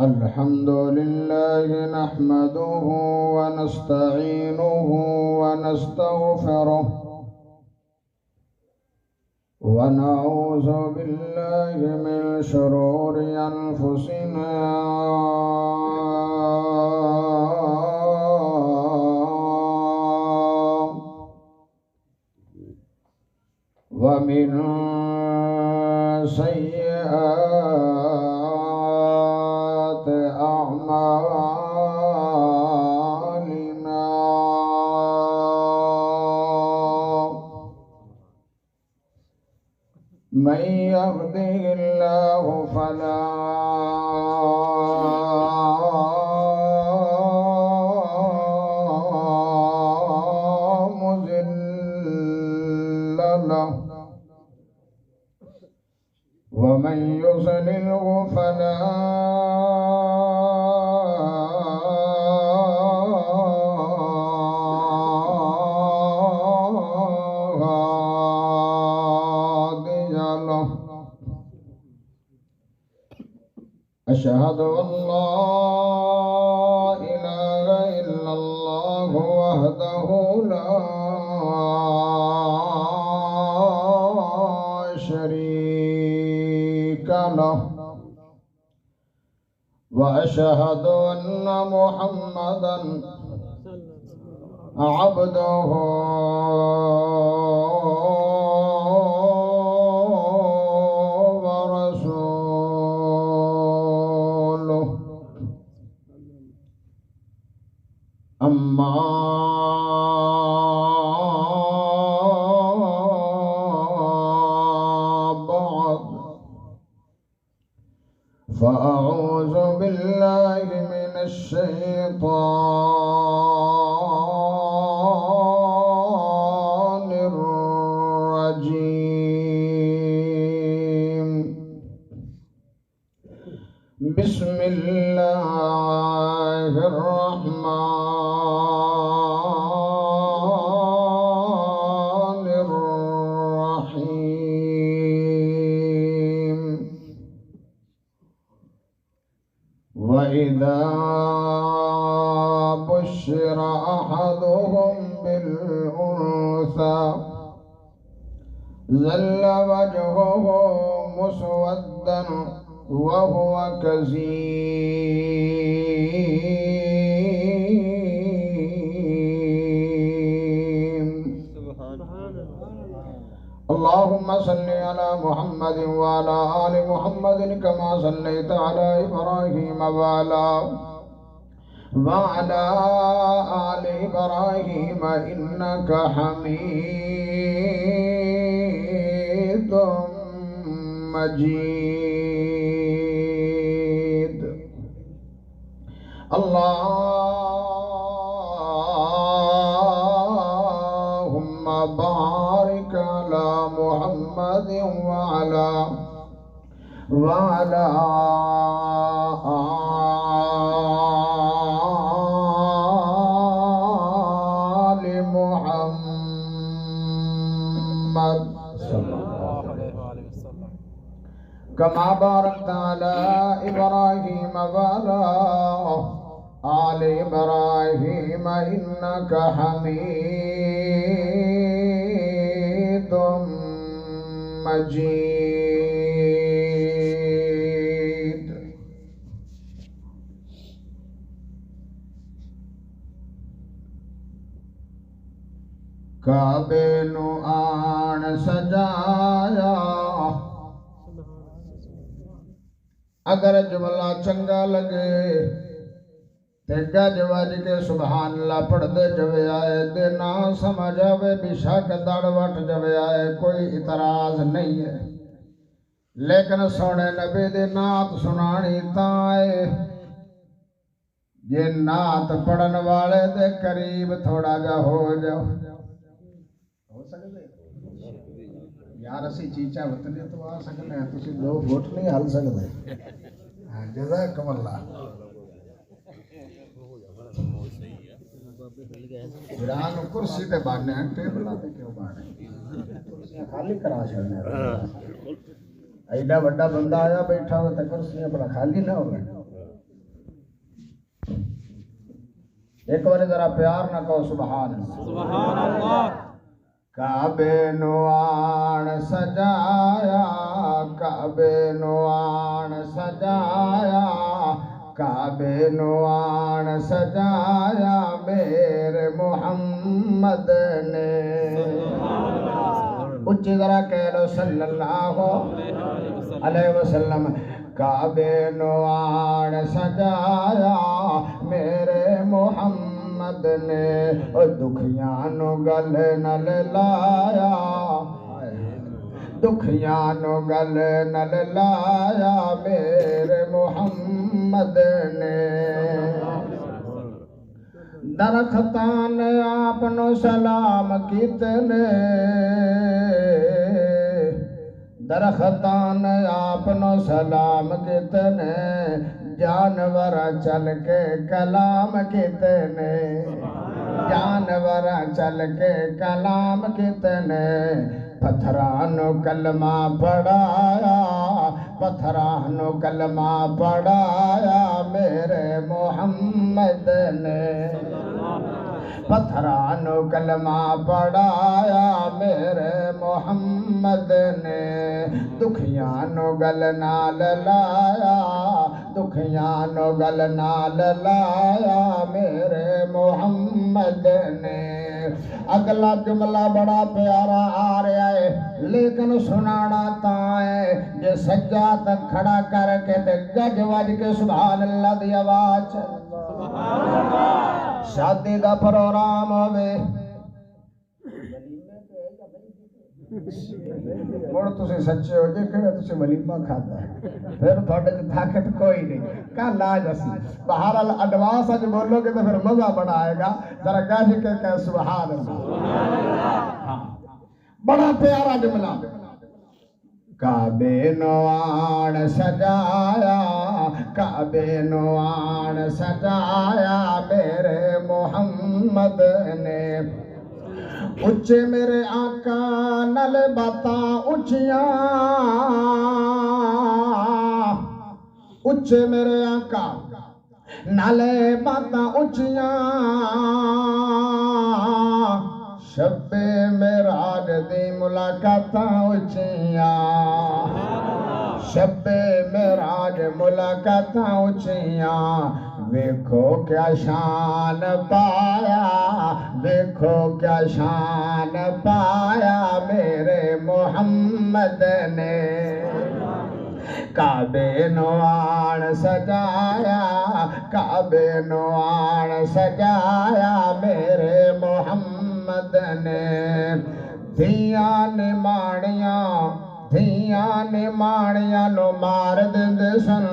الحمد لله نحمده ونستعينه ونستغفره ونعوذ بالله من شرور أنفسنا ومن سيئات أعمالنا من يهده الله فلا مضل له ومن يضلله فلا هادي له أشهد أن لا إله إلا الله وحده لا شريك له وأشهد أن محمدا عبده ورسوله أما بعد فأعوذ بالله من الشيطان الرجيم بسم الله الرحمن الرحيم وإذا بشر أحدهم بالأنثى ظل وجهه مسودا وهو كظيم اللهم صل على محمد وعلى آل محمد كما صليت على إبراهيم وعلى آل إبراهيم إنك حميد مجيد اللهم بارك على محمد وعلى آل محمد كما باركت على إبراهيم وعلى آل إبراهيم إنك حميد مجيد کعبے نو آن سجایا اگر جملہ چنگا لگے تے گج وج کے سبحان اللہ پڑھ دے جوے آئے دے نہ سمجھ آوے بھی شک دڑ وٹ جوے آئے کوئی اعتراض نہیں ہے لیکن سونے نبی دی نعت سنانی تائے یہ نعت پڑھن والے دے قریب تھوڑا جا ہو جاؤ ہو سکتے یار اسی چیچا وطنی تو آ سکتے ہیں تسی دو ووٹ نہیں حل سکتے جزاکم اللہ ایران کرسی تے بانے ہیں ٹیبلہ تے کیوں بانے کرسیاں خالی کرا چھڑنے ایڈا بڑا بندہ آیا بیٹھا ہوا تے کرسیاں بڑا خالی نہ ہو گئے ایک بار ذرا پیار نہ کہو سبحان اللہ. سبحان اللہ. کعبے نو آن سجایا، کعبے نو آن سجایا، کعبے نو آن سجایا میرے محمد نے. اچھی ذرا کہہ لو صلی اللہ علیہ وسلم. کعبے نو آن سجایا میرے محمد نے، دکھیاں نو گل نل لایا، دکھیاں نو گل نل لایا میرے محمد نے. درختاں نے آپ نو سلام کیتنے، درختاں نے آپ نو سلام کیتنے، جانور چل کے کلام کیتنے، جانور چل کے کلام کیتنے. پتھراں نو کلمہ پڑھایا، پتھراں نو کلمہ پڑھایا میرے محمد نے، پتھراں نو کلمہ پڑھایا میرے محمد نے. دکھیاں نو گل نال لایا، دکھیاں نو گل نال لایا میرے محمد نے. اگلا جملہ بڑا پیارا آ رہا ہے لیکن سنانا تاں ہے جے سجاد کھڑا کر کے تے گج وج کے سبحان اللہ دی آواز. شادی دا پروگرام ہوئے مڑ تسی سچے ہو جے کہڑے تسی ولیمہ کھاتا ہے پھر تھوڑے جو طاقت کوئی نہیں. کل آج اسی بہرحال اڈوانس اج بولو گے تو پھر مزہ بڑا آئے گا. ذرا گاہ کے کہ سبحان اللہ. بڑا پیارا جملہ. کعبے نو آن سجایا، کعبے نو آن سجایا میرے محمد نے. اچھے میرے آقا نل باتاں اچھیاں، اچھے میرے آقا نل باتاں اچھیاں، شب معراج دی ملاقاتاں اچھیاں، شب معراج ملاقاتاں اچھیاں. ویکھو کیا شان پایا، ویکھو کیا شان پایا میرے محمد نے. کعبے نو آن سجایا، کعبے نو آن سجایا میرے محمد نے. دھیاں نماڑیاں، دھیاں نماڑیاں نو مار دیندے سن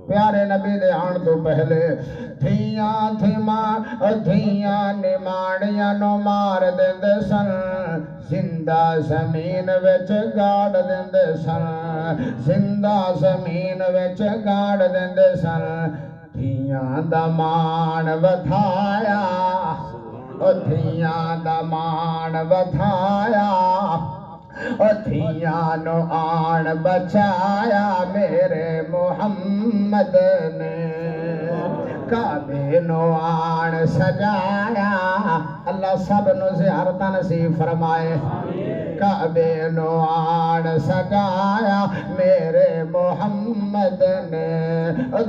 پیارے نبی دے آن تو پہلے. دھیاں نماڑیاں نو مار دیندے سن، زندہ زمین وچ گاڑ دیندے سن، زندہ زمین وچ گاڑ دیندے سن. دھیاں دا مان ودھایا، دھیاں دا مان ودھایا، دھیاں نو آن بچایا میرے محمد نے. کعبے نو آن سجایا، اللہ سب نو زیارت نصیب فرمائے. کعبے نو آن سجایا میرے محمد نے،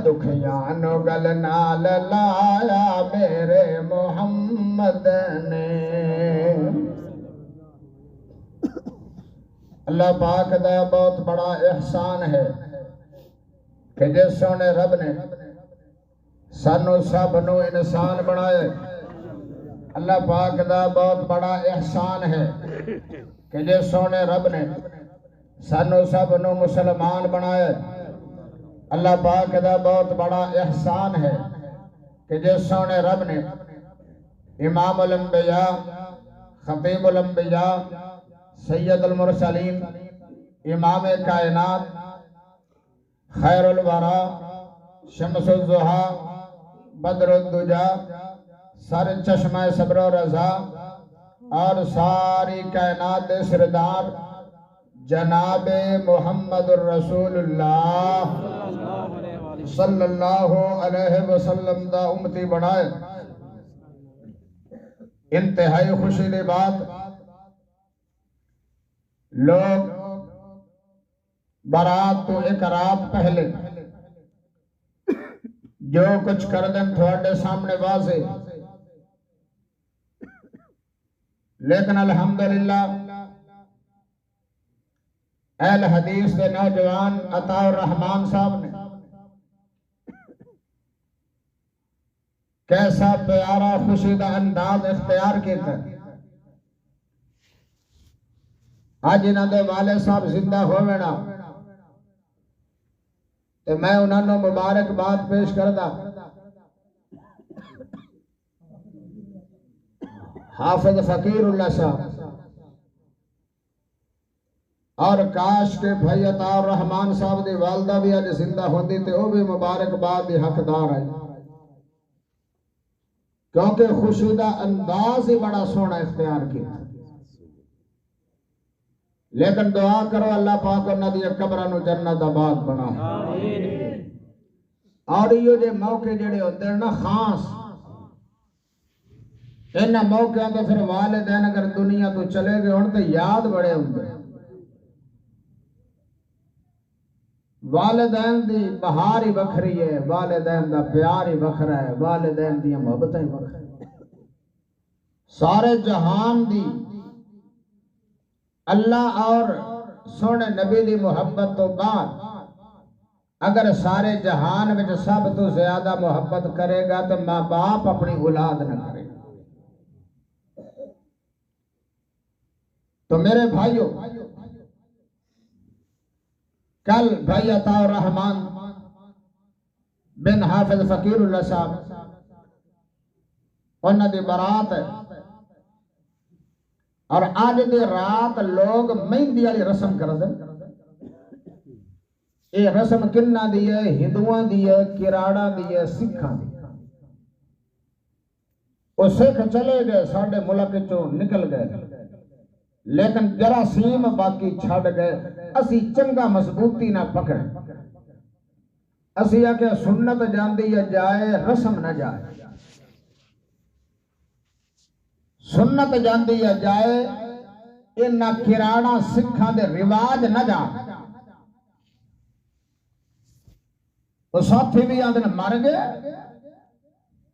دکھیاں نو گل نال لایا میرے محمد نے. اللہ پاک دا بہت بڑا احسان ہے کہ جس سونے رب نے سانو سب نو انسان بنائے. اللہ پاک دا بہت بڑا احسان ہے کہ جس سونے رب نے سانو سب نو مسلمان بنائے. اللہ پاک دا بہت بڑا احسان ہے کہ جس سونے رب نے امام الانبیاء، خطیب الانبیاء، سید المرسلین، امام کائنات، خیر الورا، شمس الضحیٰ، بدر الدجا، سر چشمہ صبر و رضا اور ساری کائنات سردار جناب محمد الرسول اللہ صلی اللہ علیہ وسلم دا امتی بنائے. انتہائی خوشی دی بات، لوگ برات تو ایک رات پہلے جو کچھ کر دیں تھوڑے سامنے واضح، لیکن الحمدللہ اہل حدیث کے نوجوان عطا الرحمان صاحب نے کیسا پیارا خوشی دا انداز اختیار کیتا ہے۔ آج انہاں دے والد صاحب زندہ ہوئے نا تو میں انہوں نے مبارک بات پیش کردہ، حافظ فقیر اللہ صاحب، اور کاش کے بھائی عطا الرحمان صاحب دی والدہ بھی آج زندہ ہوندی تے وہ بھی مبارک بات دی حقدار ہے، کیونکہ خوشی دا انداز ہی بڑا سونا اختیار کیا۔ لیکن دعا کرو اللہ پاک انہاں دی قبراں جنت آباد بنا، اور یہ جو موقع جڑے ہوتے ہیں نا خاص، انہاں موقعوں تو پھر والدین اگر دنیا تو چلے گئے ہوں تو یاد بڑے ہوندے، والدین دی بہار ہی بکھری ہے، والدین دا پیار ہی بکھرا ہے، والدین دی محبتیں ہی بکھری ہے۔ سارے جہان دی اللہ اور سونے نبی دی محبت تو بعد اگر سارے جہان میں سب تو زیادہ محبت کرے گا تو ماں باپ اپنی اولاد نہ کرے گا۔ تو میرے بھائیوں، کل بھائی عطا الرحمان بن حافظ فقیر اللہ صاحب انہاں دی برات ہے، اور آج دی رات لوگ مہندی والی رسم کر دیں۔ یہ رسم کنہ دی ہے؟ ہندوؤں دی ہے، کراڑا دی ہے، سکھاں دی۔ وہ سکھ چلے گئے، ساڑھے ملک چوں نکل گئے، لیکن جراثیم باقی چھڑ گئے۔ اسی چنگا مضبوطی نہ پکڑ، اسی آکے سنت جاندی ہے جائے، رسم نہ جائے، سنت جاندی ہے جائے، انہا کراڑا سکھاں دے رواج نہ جائے۔ وہ ساتھی بھی آدھن مر گئے،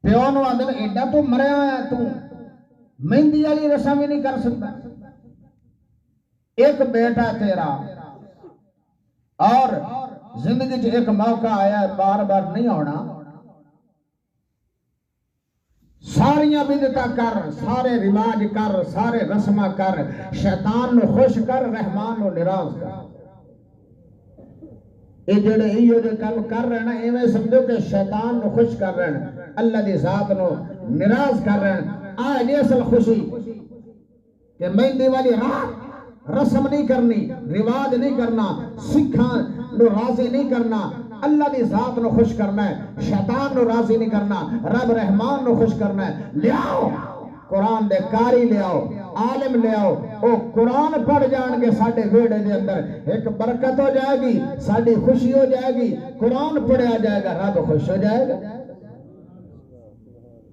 پیونو آدھن ایڈا تو مریا ہے، تو مہندی والی رسم ہی نہیں کر سکتا۔ ایک بیٹا تیرا، اور زندگی جو ایک موقع آیا ہے بار بار نہیں ہونا، ساریاں بدعتاں کر، سارے رواج کر، سارے رسمہ کر، شیطان نو خوش کر، رحمان نو ناراض کر۔ یہ جڑے ایو جو کام کر رہے ہیں ایویں سمجھو کہ شیطان نو خوش کر رہے ہیں، اللہ دی ذات نو ناراض کر رہے ہیں۔ آج اصل خوشی کہ مہندی والی رات رسم نہیں کرنی، رواج نہیں کرنا، سکھاں نو راضی نہیں کرنا، اللہ دی ذات نو خوش کرنا ہے، شیطان نو راضی نہیں کرنا، رب رحمان نو خوش کرنا ہے۔ لے آؤ قرآن دے کاری، لے آؤ عالم، لے آؤ، او قرآن پڑھ جان کے ساڑھے ویڑے دے اندر ایک برکت ہو جائے گی، ساڑھی خوشی ہو جائے گی، قرآن پڑھا جائے گا، رب خوش ہو جائے گا۔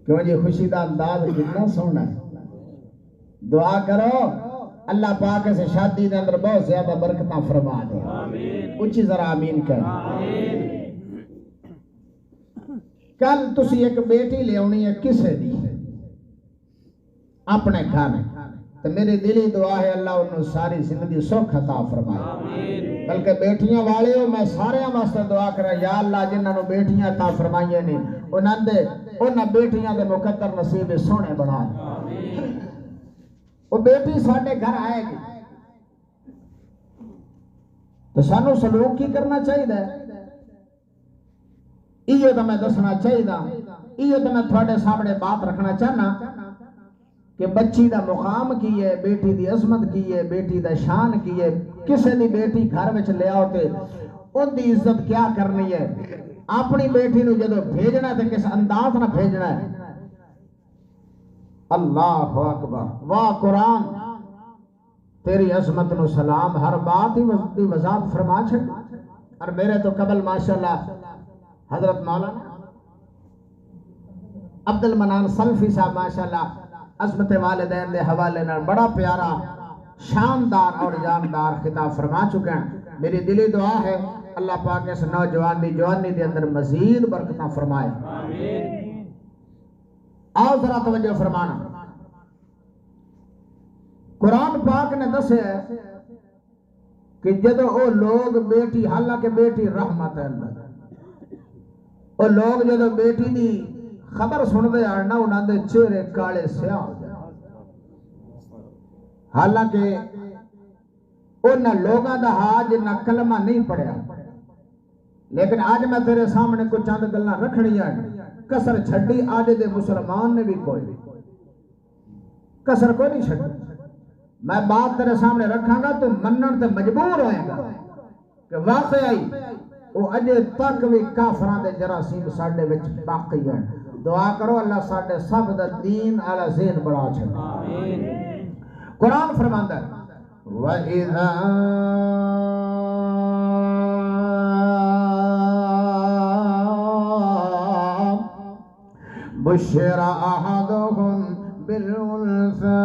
کیوں جی خوشی دا انداز کتنا سونا ہے۔ دعا کرو اللہ پاک سے شادی دے اندر بہت زیادہ برکتاں فرما دے، اچھی ذرا آمین کہہ۔ کل تسی ایک بیٹی لے ہونی ہے، کسے دی اپنے گھر، تو میری دلی دعا ہے اللہ انہوں ساری زندگی سکھ عطا فرمائے۔ بلکہ بیٹیاں والے ہو، میں سارے واسطے دعا کرا یا اللہ جنہاں نو بیٹیاں عطا فرمائیے نہیں، انہاں بیٹیاں دے مقدر نصیب سونے بنا دے۔ وہ بیٹی ساڑھے گھر آئے گی تو سانو سلوک کی کرنا چاہیے ہے، یہ تو میں دسنا چاہیے دا، یہ تو میں تھوڑے سامنے بات رکھنا چاہنا کہ بچی دا مقام کی ہے، بیٹی دی عظمت کی ہے، بیٹی دا شان کی ہے۔ کسے دی بیٹی گھر وچ لے آؤ تے ان دی عزت کیا کرنی ہے، اپنی بیٹی نو جدو بھیجنا ہے تے کس انداز نہ بھیجنا ہے۔ اللہ اکبر، واہ قرآن تیری عظمت نو سلام، ہر بات ہی وضاحت فرما چھڑ۔ اور میرے تو قبل ماشاءاللہ حضرت مولانا عبد المنان سلفی صاحب ماشاءاللہ عظمت والدین دے حوالے نال بڑا پیارا شاندار اور جاندار خطاب فرما چکے ہیں. میری دلی دعا ہے اللہ پاک اس نوجوان دی جوانی دے اندر مزید برکتاں فرمائے. آؤ ذرا توجہ فرمانا. قرآن پاک نے دسے کہ جدو او لوگ بیٹی، حالانکہ بیٹی رحمت ہے اللہ، او لوگ جدو بیٹی دی خبر سن دے آنا انہاں دے چہرے کالے سیاہ ہو جائے. حالانکہ انہاں لوگاں دا حاج نہ کلمہ نہیں پڑھیا، لیکن آج میں تیرے سامنے کچھ چند گلاں رکھنی ہے. کسر چھڑی آج دے مسلمان نے بھی کوئی کسر کوئی نہیں چھڑی. میں بات تیرے سامنے رکھاں گا تو منن تے مجبور ہوئے گا کہ واقعی وہ اجے تک بھی کافران دے جراثیم ساڈے وچ باقی ہیں. دعا کرو اللہ ساڈے سب دا دین اعلی ذہن بڑھا چھڑے. قرآن فرماندا ہے وَإِذَا بُشِّرَ أَحَدُهُم بِالْأُنثَىٰ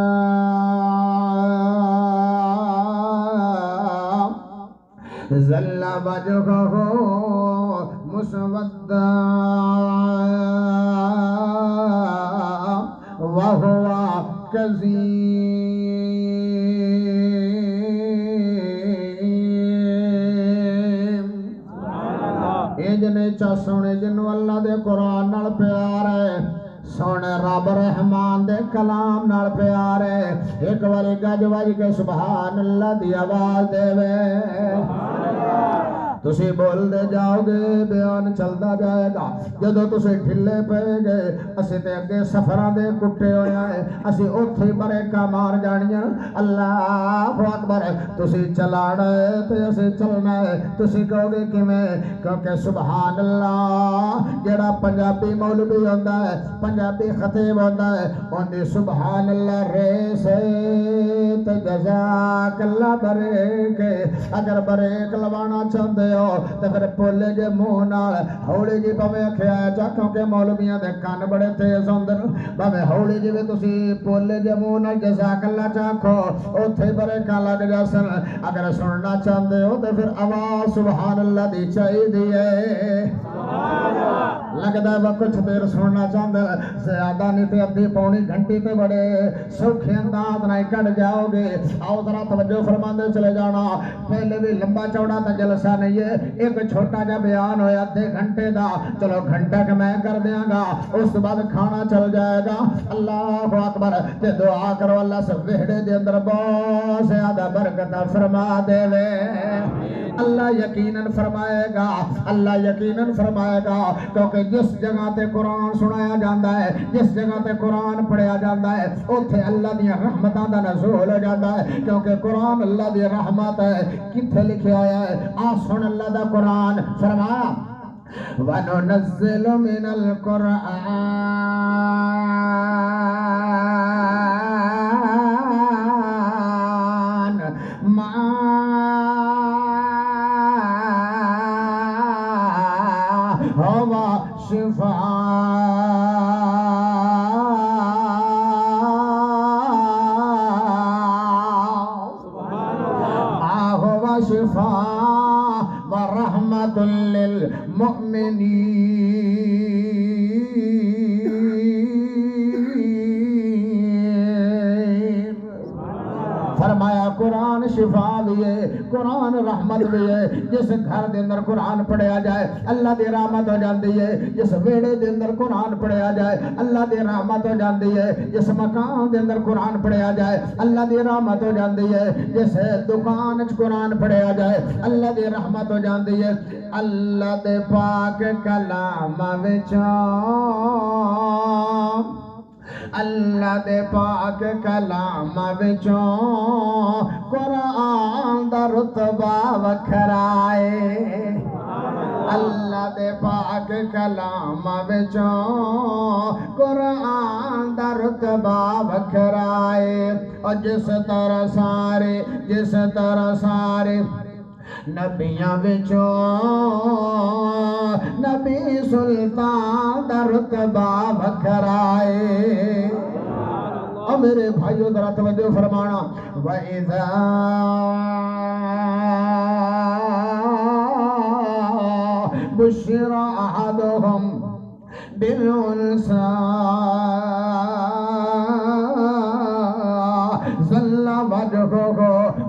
ظَلَّ وَجْهُهُ مُسْوَدًّا وَهُوَ كَظِيمٌ. جنے چا سونے جنو اللہ دے قرآن نال پیار ہے، سونے رب رحمان دے کلام نال پیار ہے. ایک باری گج وج کے سبحان اللہ دی آواز دے وے. تسی بول دے جاؤ گے بیان چلدا جائے گا. جدو تسی ڈھلے پے گئے اسی تے اگے سفراں دے کٹے ہویا ہے، اسی اوتھے بریکا مار جانیاں. اللہ اکبر. تسی چلانا ہے تے اسی چلنا ہے. تسی کہو گے کیویں؟ کیونکہ سبحان اللہ جڑا پنجابی مولوی ہوندا ہے، پنجابی خطیب ہوندا ہے، اون دی سبحان اللہ ریس تے جزاک اللہ بریک. اگر بریک لوانا چاہندے تے پھر پولے جے منہ نال ہولی جی پویں آکھیا چا، کیونکہ مولویاں دے کان بڑے تیز ہوندے بھاویں ہولی جی تسی پولے جے منہ نال جزاک اللہ چاکھو اوتھے بریکاں لگ جاسن. اگر سننا چاہندے ہو تے پھر آواز سبحان اللہ دی چاہیے ہے. لگدا ہے وہ کچھ دیر سننا چاہندے زیادہ نہیں تے ادھی پونی گھنٹی تے بڑے سوکھے انداز نال کٹ جاؤ گے. آؤ ذرا توجہ فرماندے چلے جانا. پہلے بھی لمبا چوڑا تے جلسہ نہیں ہے، ایک چھوٹا جا بیان ہویا آدھے گھنٹے دا. چلو گھنٹہ کہ میں کر دیاں گا، اس بعد کھانا چل جائے گا. اللہ اکبر. تے دعا کرو اللہ سے وہڑے دے اندر بہت زیادہ برکت فرما دے وے. اللہ یقیناً فرمائے گا، اللہ یقیناً فرمائے گا. کیونکہ جس جگہ تے قرآن سنایا جاندہ ہے، جس جگہ تے قرآن پڑھیا جاندہ ہے، اوتھے اللہ دی رحمتاں دا نزول ہو جاندہ ہے. کیونکہ قرآن اللہ دی رحمت ہے. کتھے لکھیا آیا ہے؟ سن اللہ دا قرآن فرمایا وَنُنَزِّلُ مِنَ الْقُرْآنِ مَا هُوَ شِفَاءٌ شفاء ورحمة للمؤمنين. فرمایا قرآن شفا بھی ہے، قرآن رحمت بھی ہے. جس گھر دے اندر قرآن پڑھیا جائے اللہ دی رحمت ہو جاندی ہے. جس ویڑے دے اندر قرآن پڑھیا جائے اللہ دی رحمت ہو جاندی ہے. جس مکان دے اندر قرآن پڑھیا جائے اللہ دی رحمت ہو جاندی ہے. جس دکان وچ قرآن پڑھیا جائے اللہ دی رحمت ہو جاندی ہے. اللہ دے پاک کلام وچوں، اللہ دے پاک کلام وچوں قرآن دا رتبہ وکھرا ہے. اللہ دے پاک کلام وچوں قرآن دا رتبہ وکھرا ہے. اور جس طرح سارے نبیاں وچوں نبی سلطان دا رتبہ وکھرا ہے. اور میرے بھائیوں ذرا توجہ فرمانا وَإِذَا بُشِّرَ أَحَدُهُم بِالْأُنثَىٰ ظَلَّ وَجْهُهُ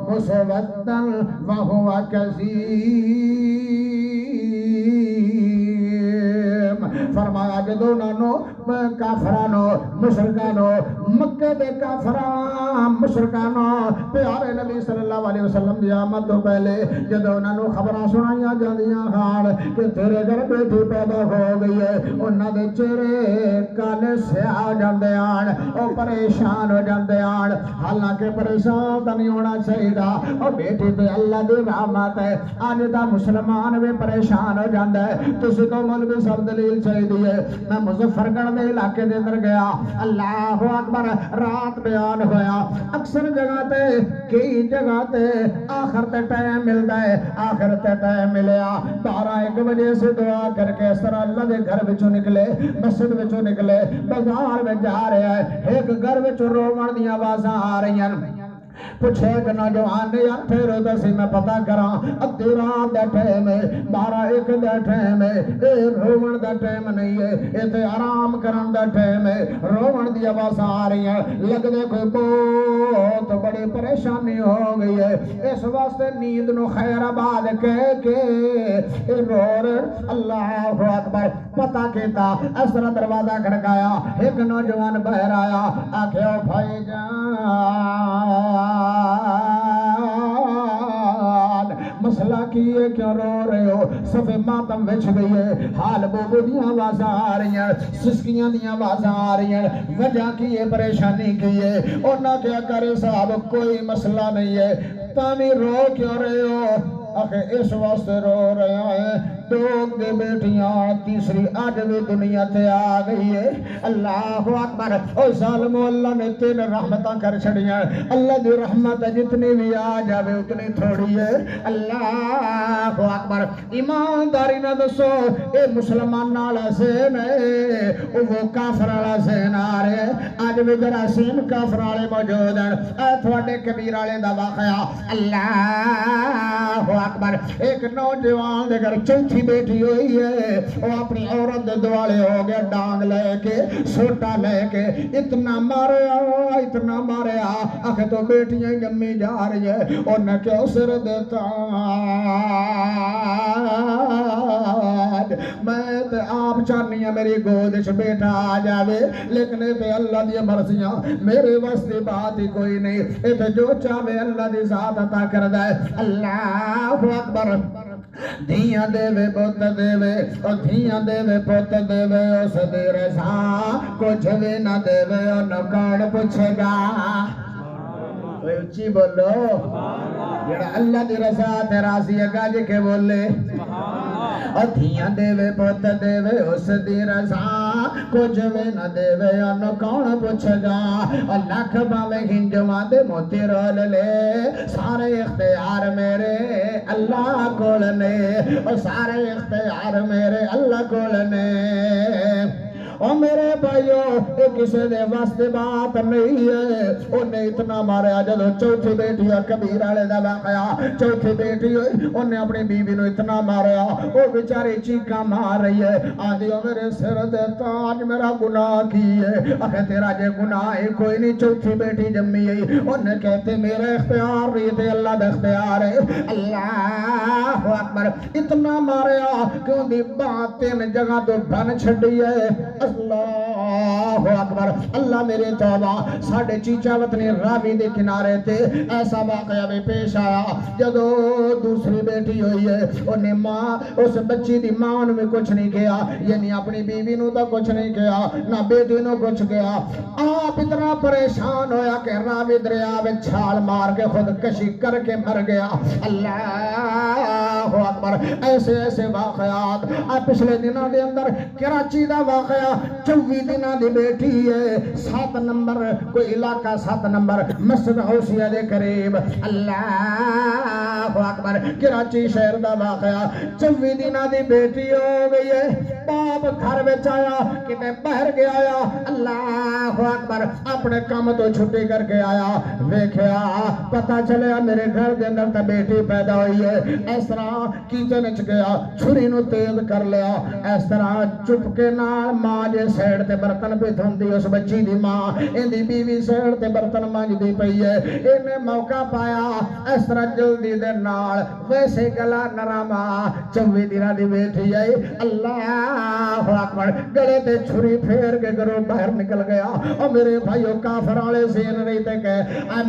مُسْوَدًّا وَهُوَ كَظِيمٌ فرمایا جدو نانو کافرانو مشرکانو مکہ دے کافران مشرکانو پیارے نبی صلی اللہ علیہ وسلم دی آمد تو پہلے جدو نانو خبران سنائیاں جاندیاں خان کہ تیرے گھر بیٹی پیدا ہو گئی ہے انہاں دے چہرے کالے سیاہ جاندے آن اور پریشان ہو جاندے آن حالانکہ پریشان تا نہیں ہونا چاہیے اور بیٹی تے اللہ دی رحمت ہے آج دا مسلمان بھی پریشان ہو جاندے تسی کو مولوی صاحب دلیل چاہیے دیئے میں مظفر گڑھ دے علاقے دے اندر گیا اللہ اکبر رات بیان ہویا اکثر جگہ تے کئی جگہ تے آخر تے ٹائم ملدا ہے آخر تے ٹائم ملیا 12-1 بجے سے دعا کر کے اس طرح اللہ دے گھر وچوں نکلے مسجد وچوں نکلے بازار میں جا رہے ہیں ایک گھر وچوں روون دی آوازاں آ رہی ہیں پوچھے کہ نوجوان نے یار پھر دسی میں پتہ کراں ادھی رات دا ٹائم ہے 12-1 دا ٹائم ہے اے روون دا ٹائم نہیں ہے اے تے آرام کرن دا ٹائم ہے روون دی آواز آ رہی ہے لگدے کوئی بہت بڑی پریشانی ہو گئی ہے اس واسطے نیند نو خیر آباد کہہ کے اے رور اللہ اکبر پتہ کیتا اس طرح دروازہ کھڑکایا ایک نوجوان باہر آیا آکھے او بھائی جان مسئلہ کیے کیوں رو رہے ہو صفے ماتم وچ گئی ہے حال بوبو دیاں آوازاں آ رہی ہیں سسکیاں دیاں آوازاں آ رہی ہیں وجہ کی ہے پریشانی کی ہے انہاں کیا کرے صاحب کوئی مسئلہ نہیں ہے تامی رو کیوں رہے ہو آخر اس واسطے رو رہے ہیں دو دے بیٹیاں تیسری آج بھی دنیا تے آ گئی ہے اللہ اکبر او ظالمو اللہ نے 3 رحمتاں کر چھڑیاں اللہ دی رحمت جتنی بھی آ جاوے اتنی تھوڑی ہے اللہ اکبر ایمانداری نہ دسو اے مسلمان نالا سین ہے وہ کافر والا سین آ رہے آج بھی جراثیم کافر والے موجود ہیں اے تھوڑے کبیر والے دا واقعہ اللہ اکبر ایک نوجوان دے گھر چوتھی بیٹی ہوئی ہے وہ اپنی عورت دے دوالے ہو گیا ڈانگ لے کے سوٹا لے کے اتنا مارے آخر تو بیٹیاں جمی جا رہی ہے اور نہ کیوں سر دیتا میں تے آپ چاہنی ہیں میری گودش بیٹا آ جاوے لیکن تے اللہ دی مرضیاں میرے واسطے بات ہی کوئی نہیں تے جو چاہے اللہ دی ذات عطا کر دے اللہ اکبر دھیاں دے وے پوت دے وے او دھیاں دے وے پوت دے وے اس دی رضا کچھ بھی نہ دے وے او نکاڑ پوچھے گا اچھی بولو جڑا اللہ دی رضا تے راضی ہے گا جی کے بولے اور دھیاں دے وے پوت دے وے اس دی رضا کچھ بھی نہ دے وے او نکاڑ پوچھے گا اور لکھ باوے ہنجواں دے موتی رول لے سارے اختیار میرے اللہ کول نے اور سارے اختیار میرے اللہ کول نے اور میرے بھائیو کسی دے واسطے بات نہیں ہے انہیں اتنا ماریا جدو چوتھی بیٹی کبیر والے دا واقعہ چوتھی بیٹی انہیں اپنی بیوی نو اتنا ماریا وہ بیچاری چیخاں مار رہی ہے آدھی میرے سر دے تاج میرا گناہ کی ہے آخر تیرا جے گناہ ہے کوئی نہیں چوتھی بیٹی جمی ہے انہیں کہتے میرا اختیار نہیں تھے اللہ دا اختیار ہے اللہ اکبر اتنا ماریا کیوں دی بات 3 جگہ تو بن چھڑی ہے اللہ اکبر اللہ میرے توبہ ساڑھے چیچا وطنی راوی دے کنارے تھے ایسا واقعہ بھی پیش آیا جدو دوسری بیٹی ہوئی ہے انہیں ماں اس بچی دی ماں نے کچھ نہیں کیا یعنی اپنی بیوی نو تو کچھ نہیں کیا نہ بیٹی نو کچھ کیا آپ اتنا پریشان ہویا کہ راوی دریا میں چھال مار کے خود کشی کر کے مر گیا اللہ اللہ اکبر ایسے ایسے واقعات پچھلے دنوں دے اندر کراچی دا واقعہ 24 دنوں دی بیٹی ہے 7 نمبر کوئی علاقہ 7 نمبر مسجد غوثیہ دے قریب اللہ اکبر کراچی شہر دا واقعہ 24 دنوں دی بیٹی ہو گئی ہے باپ گھر وچ آیا کتے باہر گیا آیا اللہ اکبر اپنے کام تو چھٹی کر کے آیا ویکھیا پتہ چلیا میرے گھر دے اندر تے بیٹی پیدا ہوئی ہے اس طرح کچن وچ گیا چھری نو تیز کر لیا اس طرح چپ کے نال ماں جے سائیڈ تے برتن پہ دھوندی اس بچی دی ماں ایندی بیوی سائیڈ تے برتن مانجدی پئی ہے اینے موقع پایا اس طرح جلدی دے نال ویسے گلا نرم 24 دنوں دی بیٹی ہے اللہ اکبر گلے تے چھری پھیر کے گھروں باہر نکل گیا اور میرے بھائیو کافر والے سین نہیں تے کہ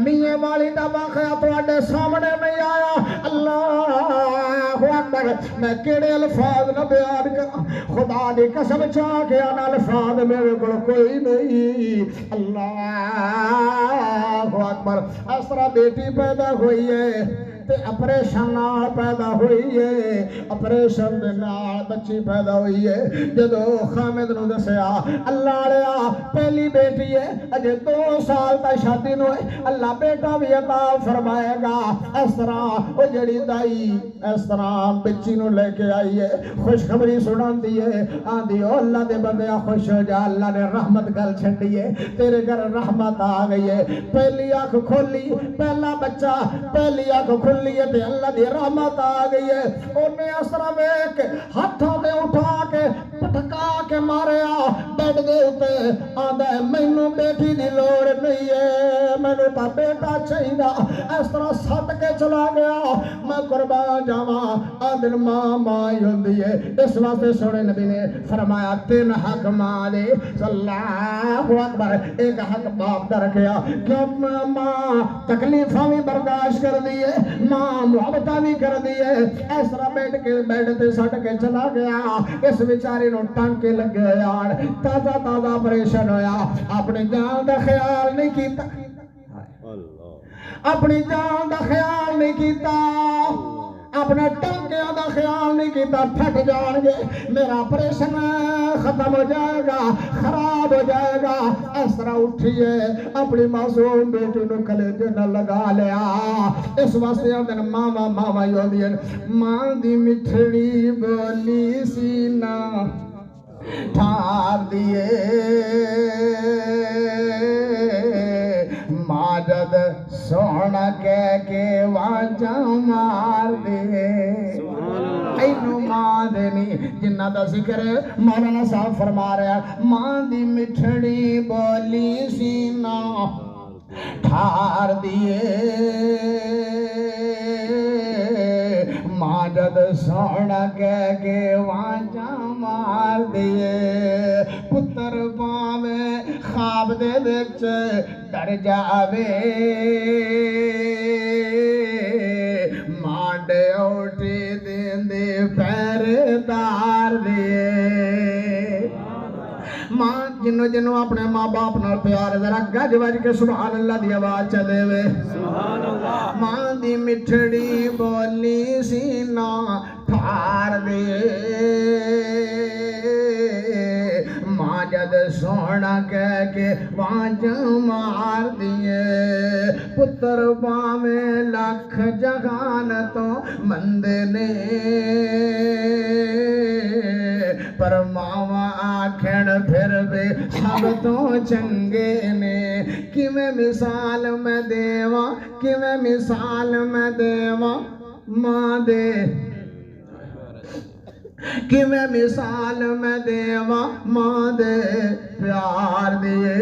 میاں والی دا واقعہ تواڈے سامنے نہیں آیا اللہ اکبر میں کیڑے الفاظ نہ بیان کراں خدا دی قسم چاہ کے ان الفاظ میرے کول کوئی نہیں اللہ اکبر اس طرح بیٹی پیدا ہوئی ہے تے اپریشن نال پیدا ہوئی ہے اپریشن دے نال بچی پیدا ہوئی ہے جدو خامد نو دسیا اللہ علیہ پہلی بیٹی ہے اجے 2 سال تک شادی نو اللہ بیٹا بھی عطا فرمائے گا اس طرح او جڑی دائی اس طرح بچی نو لے کے آئی ہے خوشخبری سناندی ہے آندی او اللہ دے بندے خوش ہو جا اللہ نے رحمت گل چھڈی ہے تیرے گھر رحمت آ گئی ہے پہلی آنکھ کھولی پہلا بچہ پہلی آنکھ کھولی تے اللہ دی رحمت آ گئی ہے اونے اسرا ویکھ ہاتھوں تے اٹھا کے پٹکا کے ماریا بیڈ دے اوتے آندا ہے مینوں بیٹی دی لوڑ نہیں ہے مینوں تا بیٹا چاہیدا اس طرح سٹ کے چلا گیا میں قربان جاواں آدل ماں ماں ہی ہوندی ہے اس واسطے سونے نبی نے فرمایا 3 حق ماں دے اللہ اکبر ایک حق باپ دا رکھیا کیوں ماں تکلیفاں بھی برداشت کر دی ہے ماں محبتہ بھی کر دی ہے اس طرح بیٹھ تے سٹ کے چلا گیا اس بیچارے نو ٹانکے لگے یار تازہ تازہ پریشان ہویا اپنی جان دا خیال نہیں کیتا اپنی جان دا خیال نہیں کیتا اپنے ٹانکیاں دا خیال نہیں کیتا پھٹ جان گے میرا آپریشن ختم ہو جائے گا خراب ہو جائے گا اس طرح اٹھیے اپنی معصوم بیٹی نو کلیجے نہ لگا لیا اس واسطے آدھن ماما ماما ہی ہوندی ہے ماں دی مٹھڑی بولی سینہ ٹھار دیے ماجد سونا کہہ کے واجہ مار دے اینو ماں دینی جنہ دا ذکر مولانا صاحب فرما رہا ہے ماں دی مٹھڑی بولی سینہ ٹھار دیے ماجد سونا کہہ کے واجہ مار دیے پتر پاوے خواب دے وچ ڈر جاوے ماں ڈیوٹی دیندے پہرےدار دے ماں جنوں اپنے ماں باپ نال پیار ذرا گج وج کے سبحان اللہ دی آواز چلے وے سبحان اللہ ماں دی مٹھڑی بولی سینہ ٹھار دے ماں جد سونا کہہ کے وانج مار دیے پتر پاویں لکھ جہان تو مندے نے پر ماواں آکھن پھر بھی سب تو چنگے نے کیویں مثال میں دیواں کیویں مثال میں دیواں ماں دے کہ میں مثال میں دیواں ماں دے پیار دیے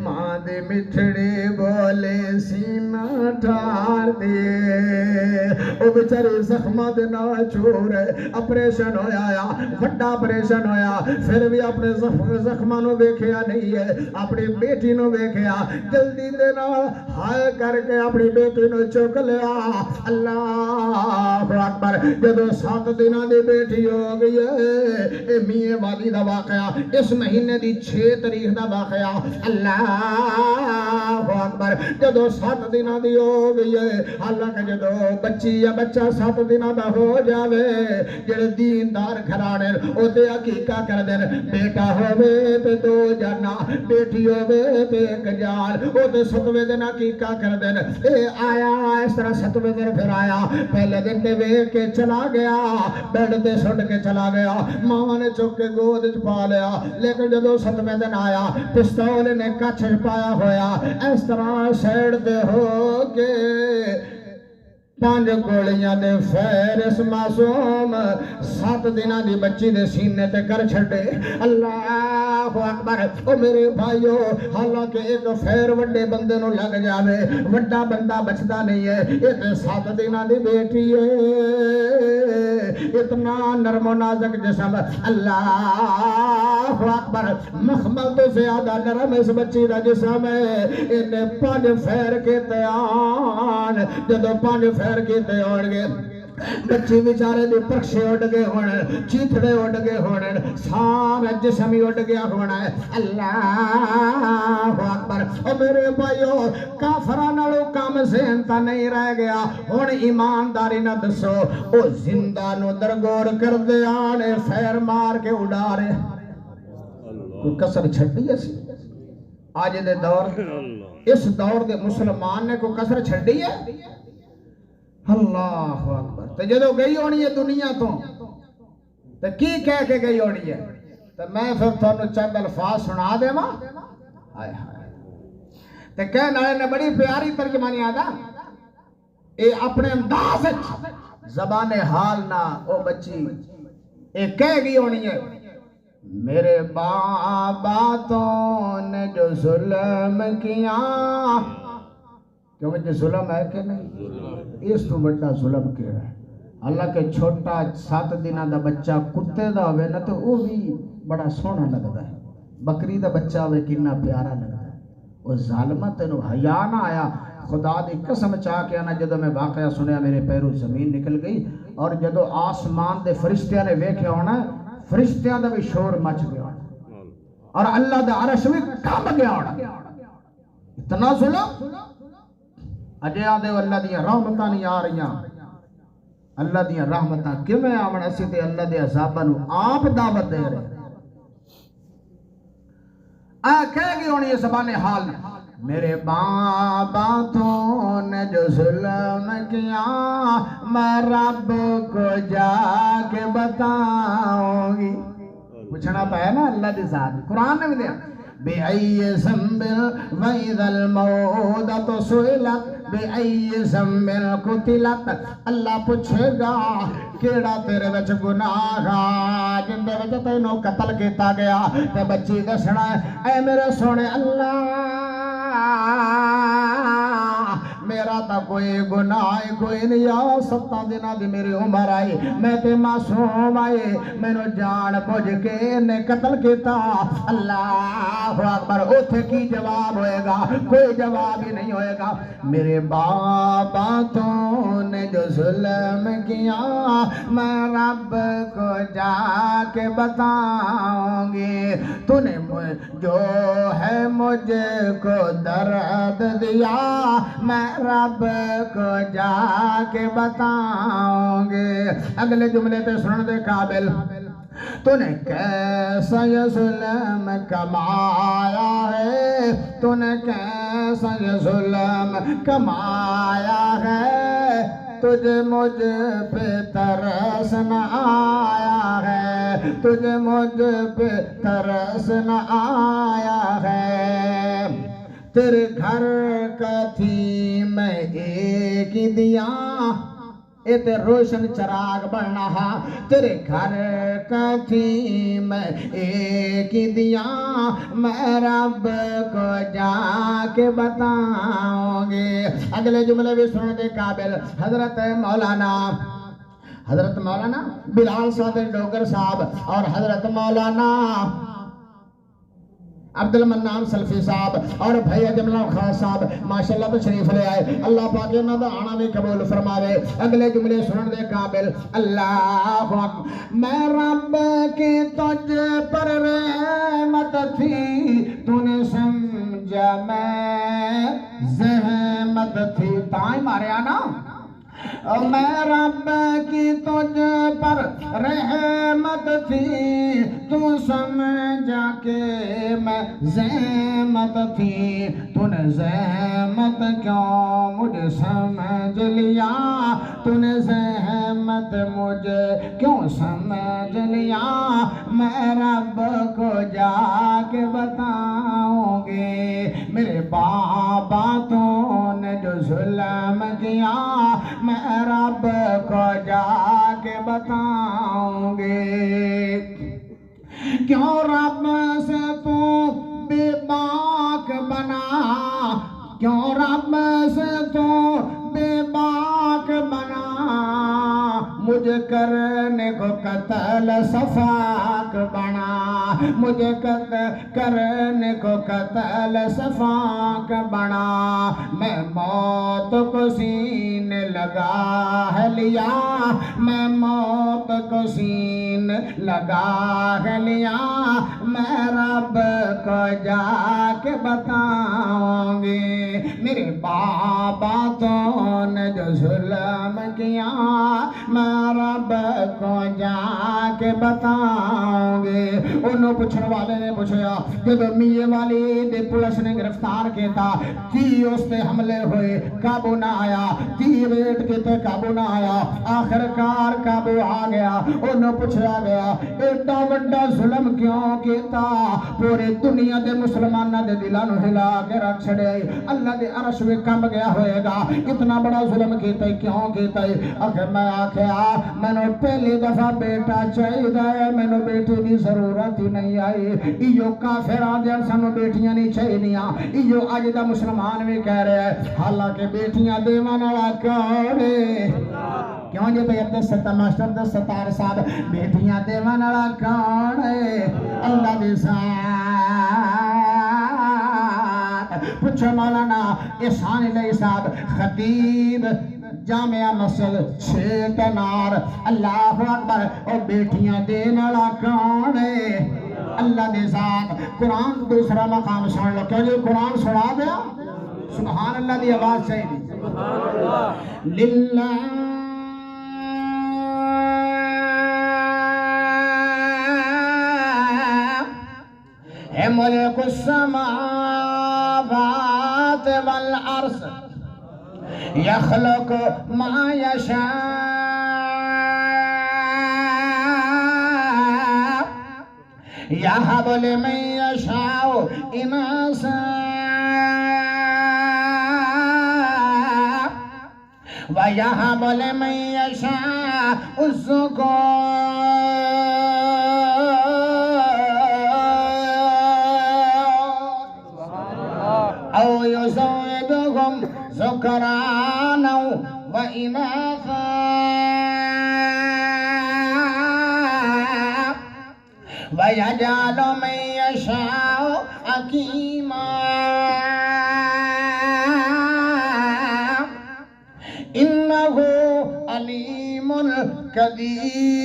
ماں دی مٹھڑی بولے سینہ ٹھار دیے او بیچاری زخماں دے نال چور اپریشن ہویا وڈا اپریشن ہویا پھر بھی اپنے زخماں نو ویکھیا نہیں ہے اپنی بیٹی نو ویکھیا جلدی دے نال ہائے کر کے اپنی بیٹی نو چک لیا اللہ اکبر جدو 7 دنوں دی بیٹی ہو گئی ہے اے میاں والی دا واقعہ اس مہینے دی 6 تاریخ دا واقعہ اللہ اکبر اکبر جدو 7 دنوں دی ہو گئی ہے حالانکہ جدو بچی یا بچہ 7 دنوں دا ہو جاوے جڑے دیندار گھرانے او تے عقیقہ کر دین بیٹا ہووے تے 2 جانا بیٹی ہووے تے 1 جان او تے 7ویں دن عقیقہ کر دین اے آیا اس طرح 7ویں دن پھر آیا پہلے دن تے ویکھ کے چلا گیا بیڈ تے سٹ کے چلا گیا ماں نے چک کے گود وچ پا لیا لیکن جدو 7ویں دن آیا پستول نے کچھ پایا ہویا اس طرح سیڑ دے ہو کے 5 گولیاں دے فیر اس معصوم 7 دنوں دی بچی دے سینے تے کر چھڑے اللہ اکبر او میرے بھائیو حالانکہ ایک فیر وڈے بندے نو لگ جاوے وڈا بندہ بچدا نہیں ہے یہ تے 7 دنوں دی بیٹی ہے اتنا نرم و نازک جسم اللہ اکبر مخمل تو زیادہ نرم اس بچی دا جسم ہے انہیں 5 فیر کے تیان جدو 5 فیر کیتے ہوڑ گئے بچی بیچارے دی پرکشے اڑ گئے ہونے چیتھڑے اڑ گئے ہونے سارا جسم ہی اڑ گیا ہونا ہے اللہ اکبر او میرے بھائیو کافراں نالوں کم سہنتا نہیں رہ گیا ہن ایمانداری نہ دسو او زندہ نو درگور کر دے آنے فیر مار کے اڑا رہے کوئی کسر چھڑی ہے سی آج دے دور اس دور دے مسلمان نے کوئی کسر چھڑی ہے اللہ اکبر تو جدو گئی ہونی ہے دنیا تو کی کہہ کے گئی ہونی ہے تو میں پھر تھانوں چند الفاظ سنا دے ماں آئے ہائے تو کہنا ہے بڑی پیاری ترجمانی آدھا اے اپنے انداز زبان حال نہ او بچی اے کہہ گئی ہونی ہے میرے باتوں نے جو ظلم کیا کیونکہ ظلم ہے کہ نہیں اس تو بڑا ظلم کیا ہے اللہ کے چھوٹا 7 دنوں دا بچہ کتے دا ہوئے نا تو وہ بھی بڑا سونا لگتا ہے بکری دا بچہ ہوئے کنا پیارا لگتا ہے وہ ظالمہ تینوں حیا نہ آیا خدا دی قسم چاہ کے آنا جدو میں واقعہ سنیا میرے پیروں زمین نکل گئی اور جدو آسمان دے فرشتیاں نے ویکھے ہونا فرشتیاں دا بھی شور مچ گیا ہونا اور اللہ دا عرش بھی کام گیا ہونا اتنا ظلم اجے آدھے اللہ دیا رحمتاں نہیں آ رہی اللہ دیا رحمتاں کیوں میں آمن اسی تے اللہ دیا عذابانو آپ دعوت دے رہے کہہ گئی ہونی یہ زبان حال میرے باتوں نے جو ظلم کیا میں رب کو جا کے بتاؤں گی پوچھنا پایا نا اللہ دی ذات قرآن نے بھی دیا بِأَيِّ ذَنبٍ وَإِذَا الْمَوْءُودَةُ سُئِلَتْ بِأَيِّ ذَنبٍ قُتِلَتْ اللہ پوچھے گا کیڑا تیرے وچ گناہ جن دے وچ تینوں قتل کیتا گیا تے بچی دسنا ہے اے میرے سونے اللہ میرا تا کوئی گناہ کوئی نہیں آ 7 دنوں دی میری عمر آئی میں تے معصوم آئے میں نو جان بوجھ کے نے قتل کیتا اللہ اکبر اوتھے کی جواب ہوئے گا کوئی جواب ہی نہیں ہوئے گا میرے باتوں نے جو ظلم کیا میں رب کو جا کے بتاؤں گی تو نے جو ہے مجھ کو درد دیا میں رب کو جا کے بتاؤں گے اگلے جملے پہ سنن دے قابل تو نے کیسا یہ ظلم کمایا ہے تو نے کیسا یہ ظلم کمایا ہے تجھے مجھ پہ ترس نہ آیا ہے تجھے مجھ پہ ترس نہ آیا ہے تیرے گھر کا تھی میں ایک ہی دیا اے تے روشن چراغ بننا ہا تیرے گھر کا تھی میں ایک ہی دیا میں رب کو جا کے بتاؤں گے اگلے جملے بھی سننے دے قابل حضرت مولانا بلال صادق ڈوگر صاحب اور حضرت مولانا عبد المنان سلفی صاحب اور بھیا جملہ خاص صاحب ماشاءاللہ تو شریف لے آئے اللہ پاک انہاں دا آنا بھی قبول فرماوے اگلے جملے سنن دے قابل اللہ میں رب کی تجھ پر رحمت تھی تو نے سمجھ جا میں زحمت تھی تائیں ماریا نا میں رب کی تجھ پر رحمت تھی تو سمجھا کہ میں زحمت تھی تو نے زحمت کیوں مجھے سمجھ لیا تو نے زحمت مجھے کیوں سمجھ لیا میں رب کو جا کے بتاؤں گی میرے بابا تو نے جو ظلم کیا میں رب کو جا کے بتاؤں گی کیوں رب سے تو بے باک بنا کیوں رب سے تو بے باک بنا مجھے کرنے کو قتل صفاک بنا مجھے کرنے کو قتل صفاک بنا میں موت کو سینے لگا ہے لیا میں موت کو سینے لگا ہے لیا میں رب کو جا کے بتاؤں گی میرے بابا تو نے جو ظلم کیا میں رب کو جا کے بتاؤں گے انہوں پوچھنے والے نے پوچھا جب میے والی دے پولیس نے گرفتار کیتا تی اس تے حملے ہوئے قابو نہ آیا تی ویٹ کیتے قابو نہ آیا آخر کار قابو آ گیا انہوں پوچھا گیا ایڈا وڈا ظلم کیوں کیتا پورے دنیا دے مسلمانہ دے دلانو ہلا کے رکھ چھڑے اللہ دے عرش میں کم گیا ہوئے گا اتنا بڑا ظلم کیتا کیوں کیتا آخر میں آکھیا میں نے پہلی دفعہ بیٹا چاہیے ہے میں نے بیٹی دی ضرورت ہی نہیں آئی ایو کافر آدھر سانو بیٹیاں نہیں چاہیے ایو آج دا مسلمان بھی کہہ رہے ہیں حالانکہ بیٹیاں دیوان والا کوڑے کیوں جی بھئی عبد الستار ماسٹر عبد الستار صاحب بیٹیاں دیوان والا کوڑے اللہ دی پوچھو مولانا احسان علیہ صاحب خطیب جامعہ مسجد چھیتنار اللہ اکبر اور بیٹیاں دین والا کون ہے اللہ دے ذات قرآن دوسرا مقام سن لو کیوں جی قرآن سنا دیا سبحان اللہ دی آواز چاہیے للہ ہے ملک السماوات والارض يخلق ما يشاء يهب لمن يشاء إناثا ويهب لمن يشاء الذكور أو يزودهم ذكرانا وإناثا ويجعل من يشاء عقيما إنه عليم قدير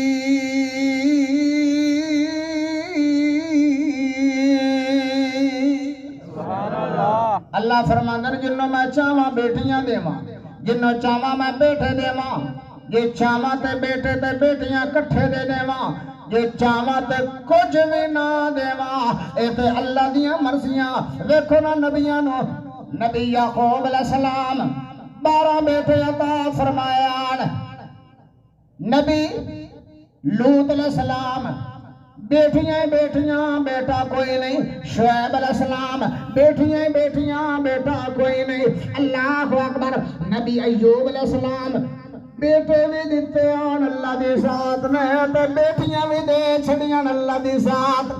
اللہ فرماندر جنہوں میں چاہواں بیٹیاں دیواں جنہوں چاہواں میں بیٹے دیواں جے چاہواں تے بیٹے تے بیٹیاں کٹھے دے دیواں جے چاہواں تے کچھ بھی نہ دیواں اے تے اللہ دیاں مرضیاں ویکھو نا نبیاں نو نبی یعقوب علیہ السلام 12 بیٹے عطا فرمایا نبی لوط علیہ السلام بیٹیاں بیٹیاں بیٹا کوئی نہیں شعیب علیہ السلام بیٹیاں بیٹیاں بیٹا کوئی نہیں اللہ اکبر نبی ایوب علیہ السلام بیٹے بھی دیتے آن اللہ دی ساتھ میں تے بیٹیاں بھی دے چھڑیاں اللہ دی ساتھ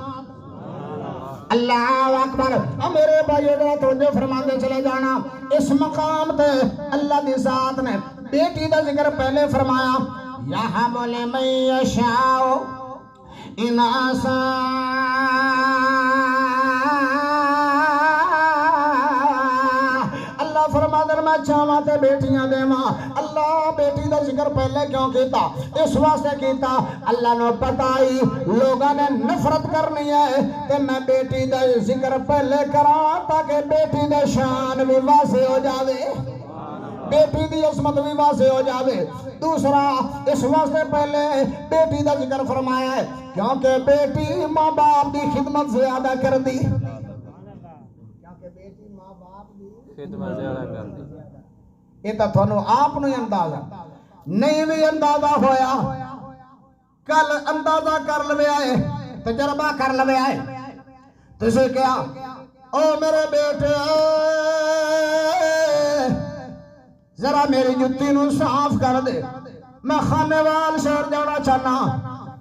اللہ اکبر اور میرے بھائیو ذرا توجہ فرما دے چلے جانا اس مقام تے اللہ دی ذات نے بیٹی دا ذکر پہلے فرمایا یہب لمن یشاء اناسا اللہ فرما در میں چاہواں تے بیٹیاں دیواں اللہ بیٹی دا ذکر پہلے کیوں کیتا؟ اس واسطے کیتا اللہ نے بتائی لوگاں نے نفرت کرنی ہے تے میں بیٹی دا ذکر پہلے کراں تاکہ بیٹی دا شان بھی واضح ہو جاوے، بیٹی دی عظمت بھی واضح ہو جاوے۔ دوسرا اس واسطے پہلے بیٹی دا ذکر فرمایا ہے کیونکہ بیٹی ماں باپ دی خدمت زیادہ کر دی، کیونکہ بیٹی ماں باپ دی خدمت زیادہ کر دی۔ یہ تو تھانو آپ نو اندازہ نہیں بھی اندازہ ہویا، کل اندازہ کر لوے آئے، تجربہ کر لوے آئے، تسے کیا او میرے بیٹے ذرا میری جتی نو صاف کر دے، میں خانے وال شہر جانا چاہنا،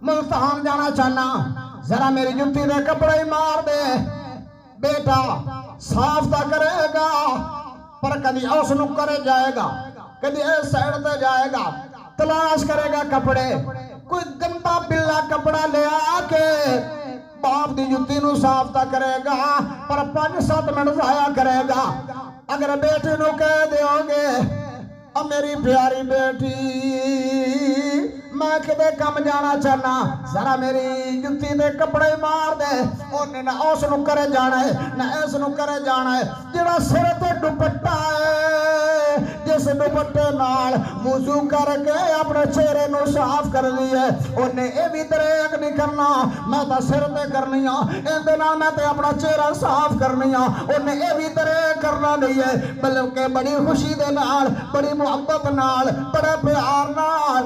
ملتان جانا چاہنا، ذرا میری جتی دے کپڑے ہی مار دے۔ بیٹا صاف تا کرے گا پر کدی اس نو کرے جائے گا، کدی اس سائڈ تے جائے گا، تلاش کرے گا کپڑے، کوئی گندا بلا کپڑا لے آ کے باپ دی جتی نو صاف تا کرے گا پر 5-7 منٹ ضائع کرے گا۔ اگر بیٹی نو کہہ دیو گے اب میری پیاری بیٹی میں کدے کم جانا چاہنا، ذرا میری جتی دے کپڑے مار دے، انہیں نہ اس نو کرے جانا ہے نہ اس نو کرے جانا ہے۔ جڑا سر تے دوپٹہ ہے جس دوپٹے نال وضو کر کے اپنے چہرے نو صاف کر لی ہے، انہیں اے بھی دریک نہیں کرنا میں تا سر تے کرنی ہاں، اندے نال میں تے اپنا چہرہ صاف کرنی ہاں، انہیں اے بھی دریک کرنا نہیں ہے، بلکہ بڑی خوشی دے نال، بڑی محبت نال، بڑے پیار نال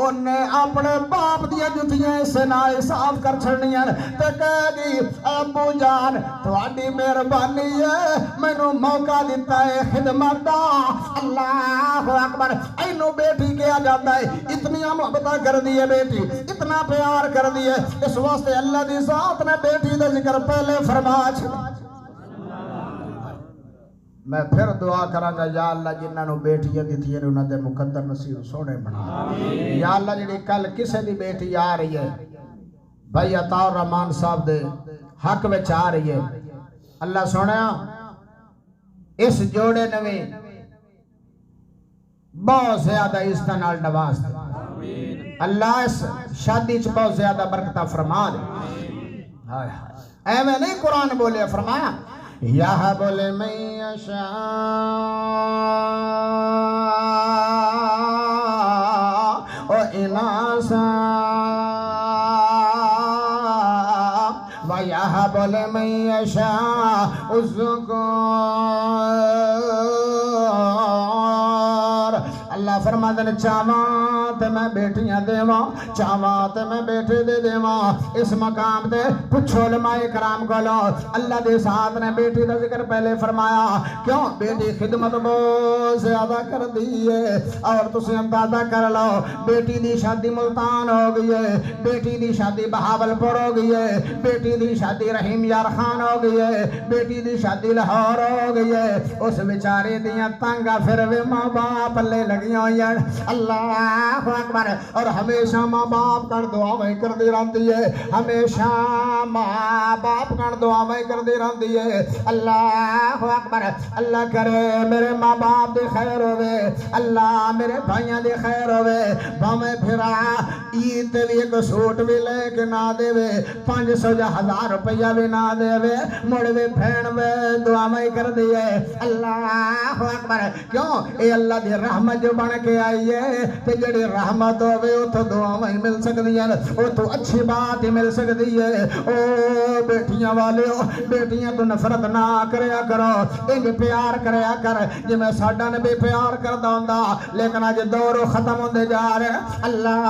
انہیں اپنے باپ دیا جتیاں اسے نال صاف کر چھڑنی ہیں تے کہے گی ابو جان تواڈی مہربانی ہے مینوں موقع دیتا ہے خدمت دا۔ اللہ اکبر، اینو بیٹی کیا جاتا ہے، اتنی محبت کر دی ہے بیٹی، اتنا پیار کر دی ہے، اس واسطے اللہ دی ذات نے بیٹی دا ذکر پہلے فرما چھڑا۔ میں پھر دعا کراں گا یا اللہ جنہاں نو بیٹیاں دتیاں نے انہاں دے مقدر نصیب سونے بنا، یا اللہ جڑی کل کسے دی بیٹی آ رہی ہے بھائی عطا الرحمان صاحب دے حق وچ آ رہی ہے، اللہ سونیا اس جوڑے نویں بہت زیادہ عزت نال نواز دے، اللہ اس شادی چ بہت زیادہ برکتہ فرما دے۔ ہائے ہائے ایویں نہیں قرآن بولے، فرمایا یَهَبُ لِمَن یَشَاءُ إِنَاثًا وَيَهَبُ لِمَن يَشَاءُ الذُّكُورَ۔ اللہ فرماتے ہیں چاہواں تے میں بیٹیاں دیواں، چاہواں تے میں بیٹے دے دیواں۔ اس مقام تے پوچھو علماء کرام کو لو، اللہ دے ساتھ نے بیٹی دا ذکر پہلے فرمایا کیوں؟ بیٹی خدمت بہت زیادہ کر دی ہے، اور تسی اندازہ کر لو بیٹی دی شادی ملتان ہو گئی ہے، بیٹی دی شادی بہاولپور ہو گئی ہے، بیٹی دی شادی رحیم یار خان ہو گئی ہے، بیٹی دی شادی لاہور ہو گئی ہے، اس بیچارے دیاں تنگا پھر وے ماں باپ لے لگیاں ہوئی ہیں۔ اللہ اکبر، اور ہمیشہ ماں باپ کر دعا میں کر دی رہتی ہے، ہمیشہ ماں باپ کر دعا میں کر دی رہتی ہے۔ اللہ اکبر، اللہ کرے میرے ماں باپ دی خیر ہوئے، اللہ میرے بھائیاں دی خیر ہوئے، بھامے پھرا عید بھی ایک سوٹ بھی لے کے نہ دے وے، 500 یا 1000 روپیہ بھی نہ دے وے، مڑ بھی پھین وے دعا میں کر دیئے۔ اللہ اکبر، کیوں؟ اے اللہ دی رحمت جو بن کے آئی ہے، تے جڑی رحمت ہوئے وہ تو دعا میں مل سکتی ہے، وہ تو اچھی بات ہی مل سکتی ہے۔ او بیٹیاں والے ہو، بیٹیاں تو نفرت نہ کریا کرو، انج پیار کریا کر جی میں ساڈا نبی پیار کردا ہوندا، لیکن اج دور ختم ہوندے جا رہے۔ اللہ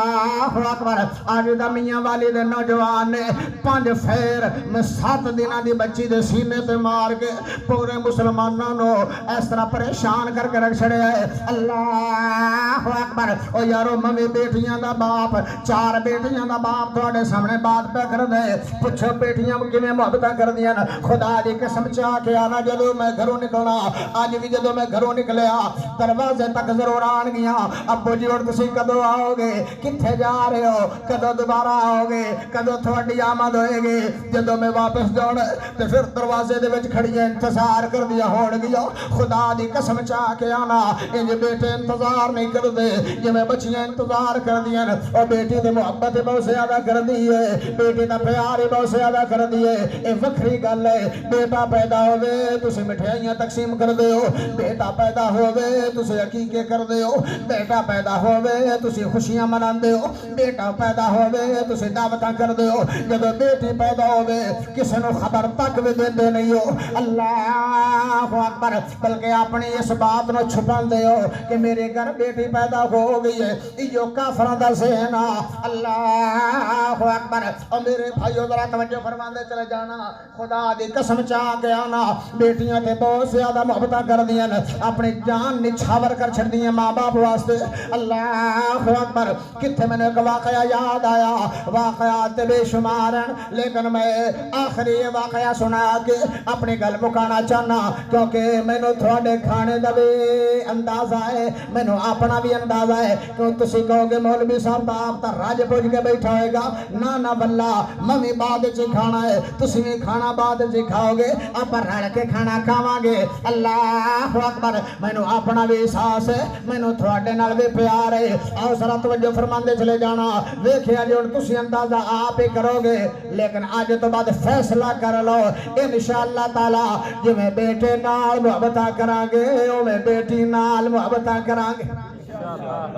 اکبر، اج دا میاں والی دے نوجوان نے 5 پھیر میں 7 دناں دی بچی دے سینے تے مار کے پورے مسلماناں نو اس طرح پریشان کر کے رکھ چھڑیا ہے۔ اللہ اکبر، او یارو کرو ممی بیٹیاں دا باپ 4 بیٹیاں دا باپ تھوڑے سامنے بات پہ کر دے پوچھو بیٹیاں کیویں محبت کر دیاں خدا دی قسم چاہ کے آنا جدو میں گھروں نکلنا آج بھی جدو میں گھروں نکلیا دروازے تک ضرور آن گیا ابو جی اور تسی کدو آؤ گے کتھے جا رہے ہو کدو دوبارہ آؤ گے کدو تھوڑی آمد ہوئے گی جدو میں واپس جانا تو پھر دروازے دے وچ کھڑی انتظار کر دیا ہوڑ گیا خدا دی قسم چاہ کے آنا انج بیٹے انتظار نہیں کر دے جی میں بچیاں انتظار کر دیا اور بیٹی دے محبت بہت زیادہ کر دیئے بیٹی دا پیار بہت زیادہ کر دیئے اے وکری گل ہے بیٹا پیدا ہوئے تسی مٹھائیاں تقسیم کر دے ہو بیٹا پیدا ہوئے تسی عقیقے کر دے ہو بیٹا پیدا ہوئے تسی خوشیاں منان دے ہو بیٹا پیدا ہوئے تسی دعوتاں کر دے ہو جب بیٹی پیدا ہوئے کسی نو خبر تک بھی دے نہیں ہو اللہ اکبر بلکہ اپنی اس بات نو چھپان دے ہو کہ میرے گھر بیٹی پیدا ہو گئی ہے یہ کافران دا ذہن اللہ اکبر اور میرے بھائیو ذرا توجہ فرمان دے چلے جانا خدا دی قسم چاہ کے آنا بیٹیاں تے بہت زیادہ محبتہ کر دیا اپنی جان نچھاور کر چھڑ دیا ماں باپ واسطے اللہ اکبر کتھے میں نے ایک واقعہ یاد آیا واقعات بے شمارن لیکن میں آخری واقعہ سنا کے اپنی گل مکانا چاہنا کیونکہ میں نے تھوڑے کھانے دا بھی اندازہ ہے میں نے اپنا بھی اندازہ ہے کیوں تسی کہو گے مولوی صاحب تا آپ تا راج پوچھ کے بیٹھا ہوئے گا نا واللہ ممی بعد چی کھانا ہے تسی بھی کھانا بعد چی کھاؤ گے آپ رڑ کے کھانا کھاواں گے اللہ اکبر میں نے اپنا بھی احساس ہے میں نے تھوڑے نال بھی پیار ہے آؤ ذرا توجہ فرمان دے چلے جانا ویکھیا جو تسی اندازہ آپ ہی کرو گے لیکن آج تو بعد فیصلہ کر لو انشاءاللہ تعالی جو میں بیٹے نال محبتہ کران گے او میں بیٹی نال محبتہ کران گے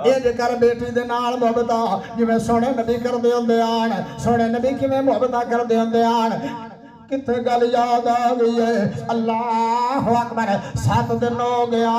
یہ کر بیٹی دے نال محبتہ جو میں سونے نبی کر دے ہوندے آن سونے نبی کی میں محبتہ کر دے ہوندے آن کتنے گل یاد آ گئی ہے اللہ اکبر 7 دن ہو گیا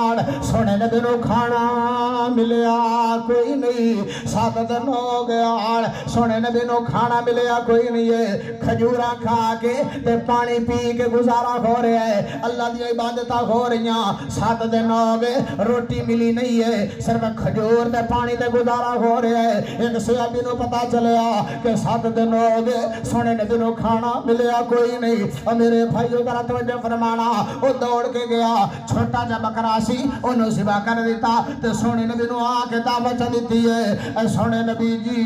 سونے نبی نو کھانا ملیا کوئی نہیں 7 دن ہو گیا سونے نبی نو کھانا ملیا کوئی نہیں ہے کھجورا کھا کے تے پانی پی کے گزارا ہو رہا ہے اللہ دی عبادتاں ہو رہی ہیں 7 دن ہو گئے روٹی ملی نہیں ہے صرف کھجور تے پانی تے گزارا ہو رہا ہے ایک صحابی نو پتا چلیا کہ 7 دن ہو گئے سونے نبی نو کھانا ملیا کوئی نہیں اور میرے بھائیو ذرا توجہ فرمانا وہ دوڑ کے گیا چھوٹا جا بکرا سی انہوں ذبح کر دیتا تو سونے نبی نو آ کے دعوت دیتی ہے سونے نبی جی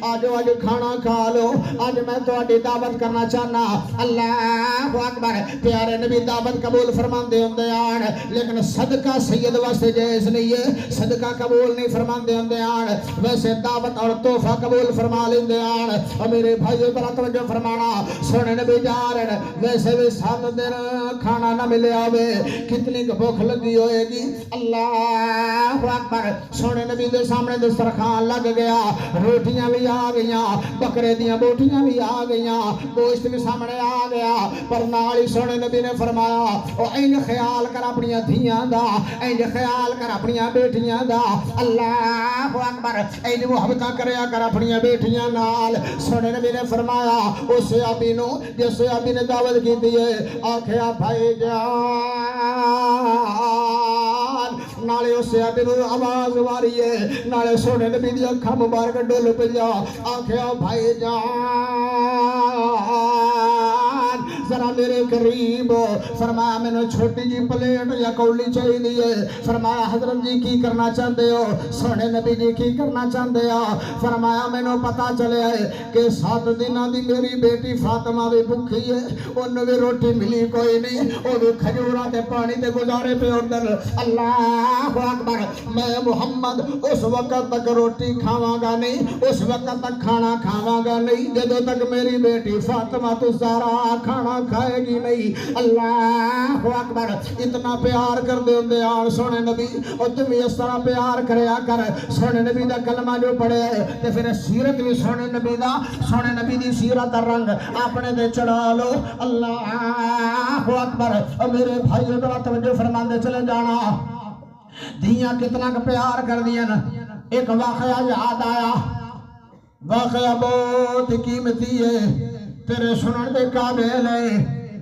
آج کھانا کھا لو آج میں تہاڈی دعوت کرنا چاہنا اللہ اکبر پیارے نبی دعوت قبول فرمان دے ہوندے آن لیکن صدقہ سید واسطے جائز نہیں ہے صدقہ قبول نہیں فرمان دے ہوندے آن ویسے دعوت اور تحفہ قبول فرما لیندے آن اور میرے بھائیو ذرا توجہ فرمانا سونے نبی جا رہے ویسے بھی 7 دن کھانا نہ ملے آوے کتنی بھوک لگی ہوئے گی اللہ اکبر سونے نبی دے سامنے دسترخوان لگ گیا روٹیاں بھی آ گئیاں بکرے دیاں بوٹیاں بھی آ گئیاں گوشت بھی سامنے آ گیا پر نال ہی سونے نبی نے فرمایا او این خیال کر اپنی دھیاں دا این خیال کر اپنی بیٹیاں دا اللہ اکبر این محبتاں کریا کر اپنی بیٹیاں نال سونے نبی نے فرمایا اس صحابی نو جس صحابی نے دعوت کی دی ہے آکھیا بھائی جان نالے اس صحابی نو آواز واری ہے نالے سونے نبی دی اکھاں مبارک ڈول پیا آکھیا بھائی جان ذرا میرے قریب فرمایا میں نے چھوٹی جی پلیٹ یا کولی چاہی دیئے فرمایا حضرت جی کی کرنا چاہتے ہو سونے نبی جی کی کرنا چاہتے ہو فرمایا میں نے پتا چلے ہے کہ 7 دنوں دی میری بیٹی فاطمہ بھی بھوکی ہے انہوں بھی روٹی ملی کوئی نہیں وہ بھی کھجورا تے پانی تے گزارے پہ اندر اللہ اکبر میں محمد اس وقت تک روٹی کھاواں گا نہیں اس وقت تک کھانا کھاواں گا نہیں جدوں تک میری بیٹی فاطمہ تو زہرا کھانا کھائے گی نہیں اللہ اکبر اتنا پیار کر دے ہوندے آن سونے نبی اور تم اس طرح پیار کریا کر سونے نبی دا کلمہ جو پڑھے تے پھر سیرت بھی سونے نبی دی سیرت رنگ اپنے دے چڑھا لو اللہ اکبر اور میرے بھائیو ذرا توجہ فرمان دے چلے جانا دھیاں کتنا کا پیار کر دیا نا ایک واقعہ یاد آیا واقعہ بہت قیمتی ہے تیرے سنن دے قابل ہے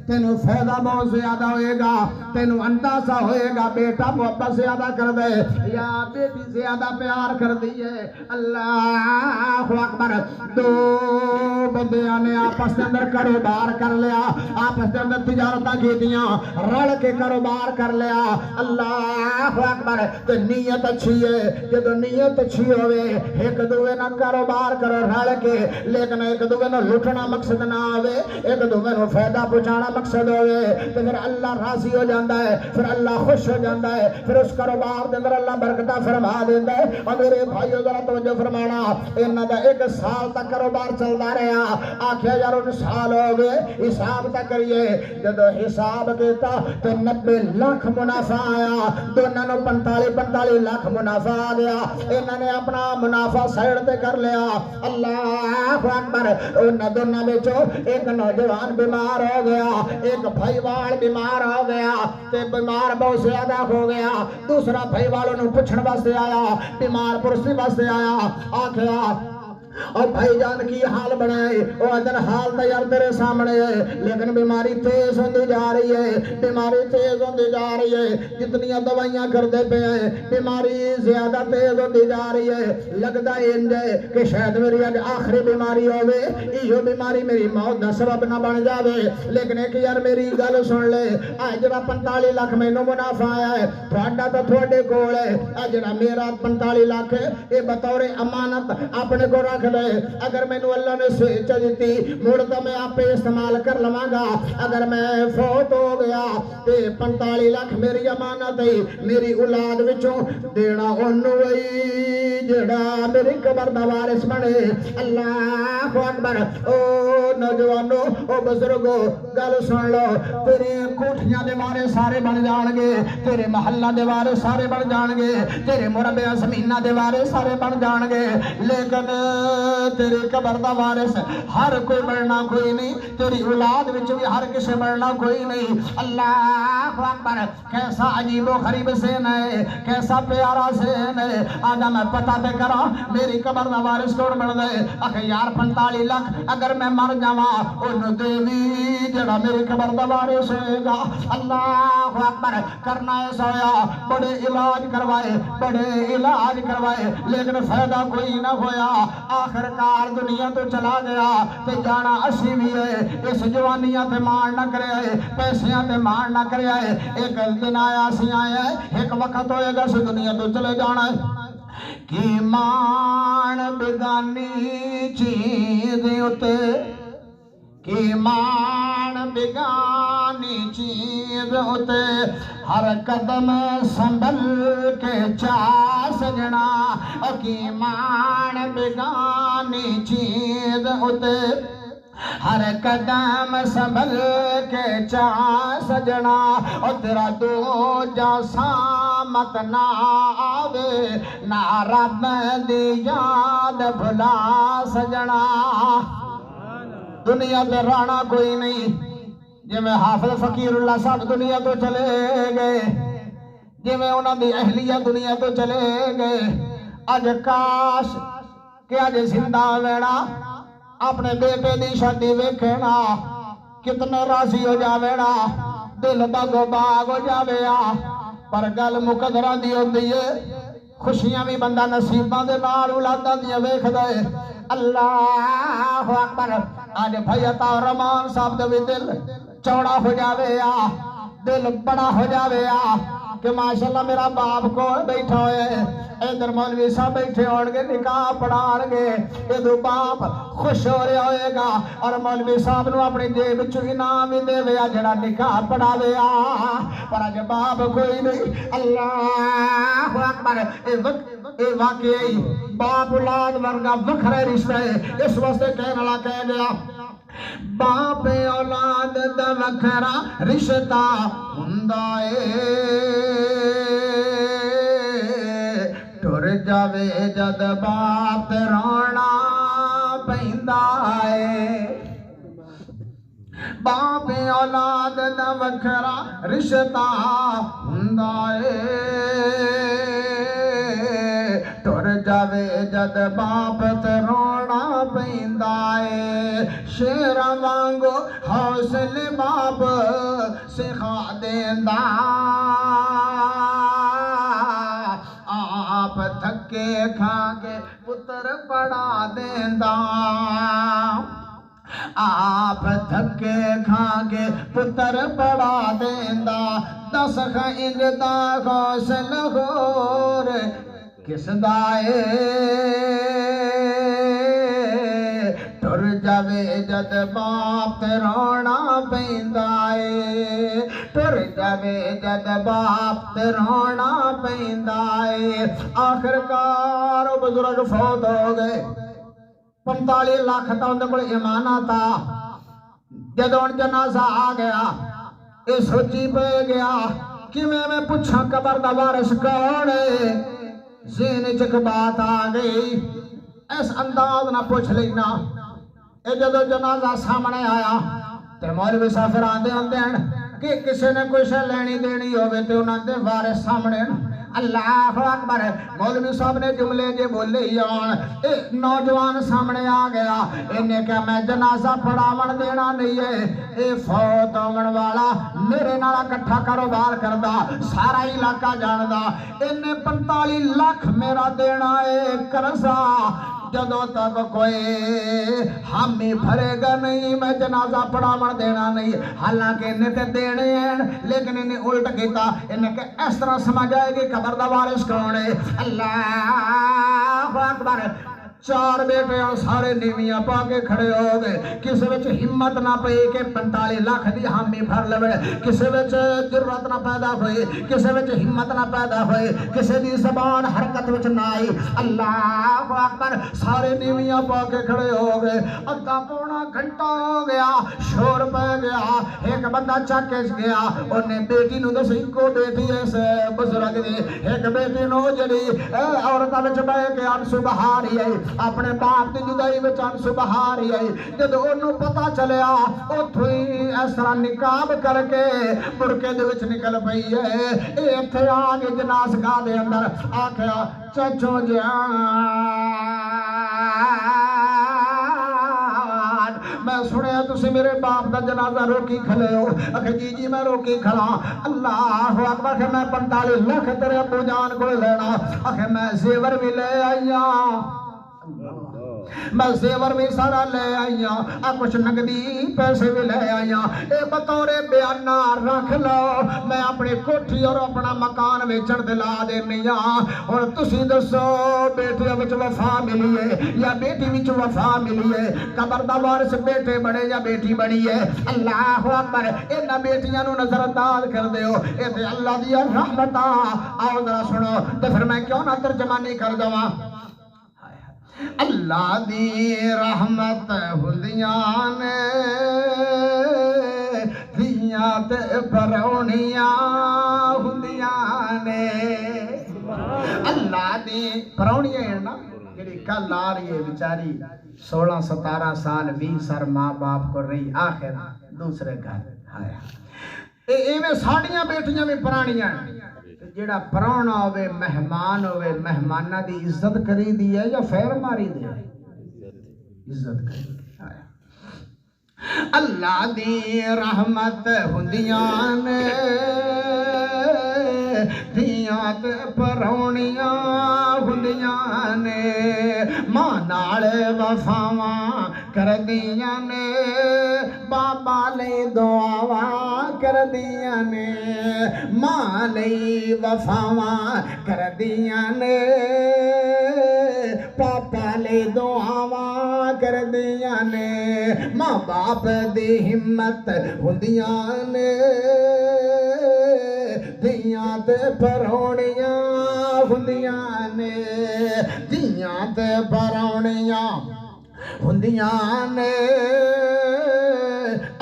تینوں فائدہ بہت زیادہ ہوئے گا، تینوں اندازہ ہوئے گا بیٹا محبت زیادہ کر دے یا بیٹی زیادہ پیار کر دیئے۔ اللہ اکبر، دو بندیاں نے آپس کے اندر کاروبار کر لیا، آپس کے اندر تجارتاں کی دیاں، رل کے کاروبار کر لیا۔ اللہ اکبر، تو نیت اچھی ہے، جدو نیت اچھی ہوئے ایک دوے نہ کاروبار کرو رل کے، لیکن ایک دوے نہ لٹنا مقصد نہ ہوئے، ایک دوے نہ فائدہ پہنچانا مقصد ہوئے، تو پھر اللہ راضی ہو جاندہ ہے، پھر اللہ خوش ہو جاندہ ہے، پھر اس کاروبار دے اندر اللہ برکتہ فرما دیندہ ہے۔ اور میرے بھائیو ذرا توجہ فرمانا، انہاں دا 1 سال تک کاروبار چلدا رہا، آکھیا یار 19 سال ہو گئے، حساب تک کریے، جدو حساب کیتا تو 90 لاکھ منافع آیا، دونوں نے 45 لاکھ منافع آ گیا۔ انہوں نے اپنا منافع سائڈ تے کر لیا۔ اللہ اکبر، ان دونوں بچوں ایک نوجوان بیمار ہو گیا، ایک بھائی وال بیمار ہو گیا، تے بیمار بہت زیادہ ہو گیا۔ دوسرا بھائی والوں نے پوچھن واسطے آیا، بیمار پرسی واسطے آیا، آکھیا اور بھائی جان کی حال بنائے، وہ ادھر حال تیار تیرے سامنے ہے، لیکن بیماری تیز ہوندی جا رہی ہے، بیماری تیز ہوندی جا رہی ہے، جتنیاں دوائیاں کر دے پہ ہیں بیماری زیادہ تیز ہوندی جا رہی ہے، لگتا ہے انجھے کہ شاید میری آج آخری بیماری ہوئے، ایہو بیماری میری موت دا سبب نہ بن جاوے۔ لیکن ایک یار میری گل سن لے، آج جڑا 45 لاکھ میں نو منافع آیا ہے، تھوڑا تو تھوڑے کول ہے، آج جڑا میرا 45 لاکھ ہے، یہ بطور امانت اپنے کو رکھ لے، اگر میں نے اللہ نے سوچ دیتی مڑتا میں آپ پہ استعمال کر لواں گا، اگر میں فوت ہو گیا تے 45 لاکھ میری امانت ہے، میری اولاد وچوں دینا انہوں وہی جڑا میری قبر دا وارث بنے۔ اللہ اکبر، او نوجوانو، او بزرگو، گل سن لو، تیرے کوٹھیاں دے وارث سارے بن جان گے، تیرے محلہ دے وارث سارے بن جان گے، تیرے مربع زمینہ دے وارث سارے بن جان گے، لیکن تیری قبر دا وارث ہر کوئی بڑھنا کوئی نہیں، تیری اولاد وچ بھی ہر کسے بڑھنا کوئی نہیں۔ اللہ اکبر، کیسا عجیب و غریب سین ہے، کیسا پیارا سین ہے۔ آجا میں پتہ تے کرا میری قبر دا وارث کون بڑھ دے، اکھے یار 45 لاکھ اگر میں مر جاواں انہوں دیوی جڑا میری قبر دا وارث ہوئے گا۔ اللہ اکبر، کرنا ہے سویا، بڑے علاج کروائے، بڑے علاج کروائے، لیکن فائدہ کوئی نہ ہویا۔ آخر کار دنیا تو چلا گیا، تے جانا اسی بھی ہے، اس جوانیاں تے مان نہ کرے آئے، پیسیاں تے مان نہ کرے آئے، ایک دن آیا سی آیا ہے، ایک وقت ہوئے گا سے دنیا تو چلے جانا ہے۔ کی مان بگانی چیز ہوتے، کی مان بگانی چیز ہوتے، ہر قدم سنبھل کے چا سجنا، کی مان بگانی چیز ہوتے، ہر قدم سنبھل کے چا سجنا، اور تیرا دو جا سامت نہ آوے، نہ رب دی یاد بھلا سجنا۔ دنیا تے رانا کوئی نہیں، جی میں حافظ فقیر اللہ صاحب دنیا تو چلے گئے، جی میں انہوں دی اہلیہ دنیا تو چلے گئے، اج کاش کہ اج زندہ ویڑا اپنے بیٹے دی شادی ویکھنا، کتنے راضی ہو جاویڑا، دل باغو باغ ہو جاویا، پر گل مقدرہ دی ہوندی ہے، خوشیاں بھی بندہ نصیباں دے نال اولاداں دی ویکھ دے۔ اللہ اکبر، آج بھائی عطا الرحمان صاحب دے دل چوڑا ہو جاویا، دل بڑا ہو جاویا کہ ماشاءاللہ میرا باپ کو بیٹھا ہوئے، ادھر مولوی صاحب بیٹھے ہون گے، نکاح پڑھان گے، ادھر باپ خوش ہو رہا ہوئے گا، اور مولوی صاحب نو اپنی جیب چو انعام ہی دے ویا جڑا نکاح پڑھا ویا، پر اج باپ کوئی نہیں۔ اللہ اکبر، اے واقعی باپ اولاد ورگا وکھرے رشتہ ہے، اس واسطے کہنے والا کہہ گیا باپ اولاد دا وکھرا رشتہ ہوندا اے، ٹر جاوے جد باپ رونا پیندا اے، باپ اولاد دا وکھرا رشتہ ہوندا اے، ٹر جاوے جد باپ تے رونا پیندا اے شیراں وانگو حوصلے باپ سکھا دیندا آپ تھکے کھا کے پتر پڑھا دیندا آپ تھکے کھا کے پتر پڑھا دیندا دس انج دا حوصل ہور کس دا اے ٹر جاوے جد باپ تے رونا پیندا اے ٹر جاوے جد باپ تے رونا پیندا اے آخرکار وہ بزرگ فوت ہو گئے 45 لاکھ تا اندر کوئی ایمان آتا جدوں جنازہ آ گیا یہ سوچی پہ گیا کہ میں پوچھا قبر دا وارث کون ہے ذہن چک بات آ گئی اس انداز نہ پوچھ لینا اے جدو جنازہ سامنے آیا تے مولوی صاحب آندے ہوندے کہ کسی نے کوئی شے لینی دینی ہوئے تے انہاں دے وارث سامنے اللہ اکبر مولوی صاحب نے جملے جے بولے یان نوجوان سامنے آ گیا انہیں کہا میں جنازہ پڑھاون دینا نہیں ہے اے فوت ہون والا میرے نال اکٹھا کاروبار کردا سارا علاقہ جاندا انہیں 45 لاکھ میرا دینا ہے قرضہ جدوں تک کوئی حامی بھرے گا نہیں میں جنازہ پڑھاون دینا نہیں حالانکہ انہیں تے دینے ہیں لیکن انہیں الٹ کیتا انہیں کہ اس طرح سمجھ آئے گی قبر دا وارث کون ہے اللہ اکبر 4 بیٹے اور سارے نیویاں پا کے کھڑے ہو گئے کسی وچ ہمت نہ پئی کہ 45 لاکھ دی حامی بھر لوے کسی وچ جرات نہ پیدا ہوئی کسی وچ ہمت نہ پیدا ہوئی کسی دی زبان حرکت وچ نہ آئی اللہ اکبر سارے نیویاں پا کے کھڑے ہو گئے ادھا پونا گھنٹہ ہو گیا شور پہ گیا ایک بندہ چاکے گیا انہیں بیٹی نو دس کو بیٹی ایسے بزرگ دی ایک بیٹی نو جڑی عورتہ وچ بے کے انسو بہاری ہے اپنے باپ دی جدائی وچ انسو بہاری ہے جدو انہوں پتہ چلیا اتھوئی اس طرح نکاب کر کے برکے دے وچ نکل پئی ہے ایتھے آگے جنازگاہ دے اندر آکھیا چچو جان میں سنیا تسی میرے باپ دا جنازہ روکی کھلے ہو اکھے جی میں روکی کھلا اللہ اکبر کہ میں 45 لاکھ تیرے ابو جان کو لینا اکھے میں زیور بھی لے آئیا میں زیور بھی سارا لے آئیا کچھ نگدی پیسے بھی لے آئیا اے بطور بیانہ رکھ لو میں اپنی کوٹھی اور اپنا مکان ویچن دلا دینیا اور تسی دسو بیٹی وچ وفا ملی ہے یا بیٹی وچ وفا ملی ہے قبر دا وارث بیٹے بڑے یا بیٹی بڑی ہے اللہ اکبر انہاں بیٹیاں نو نظر انداز کر دیو اے تے اللہ دی رحمت آؤ ذرا سنو تے پھر میں کیوں نہ ترجمہ نہیں کر دواں اللہ دی رحمت ہندیاں نے دھیاں تے پرونیاں ہندیاں نے اللہ دی پرونیاں ہیں نا جڑی کل آ رہی ہے بیچاری 16 17 سال 20 سال ماں باپ کو رہی آخر دوسرے گھر ایویں ساڑیاں بیٹیاں بھی پرانیاں جیڑا پرانا ہوئے مہمان ہوئے مہمانہ دی عزت کری دی ہے یا فیر ماری دی ہے عزت کری دی اللہ دی رحمت ہندیاں نے دھیاں تے پرونیاں ہندیاں نے ماں نال وفاواں کردیاں نے بابا لئی دعاواں کردیاں نے ماں لئی وفاواں کردیاں نے پاپا لئی دعاواں کردیاں نے ماں باپ دی ہمت ہندیاں نے دھیاں تے پرونیاں ہندیاں نے دھیاں تے پرونیاں ہندیاں نے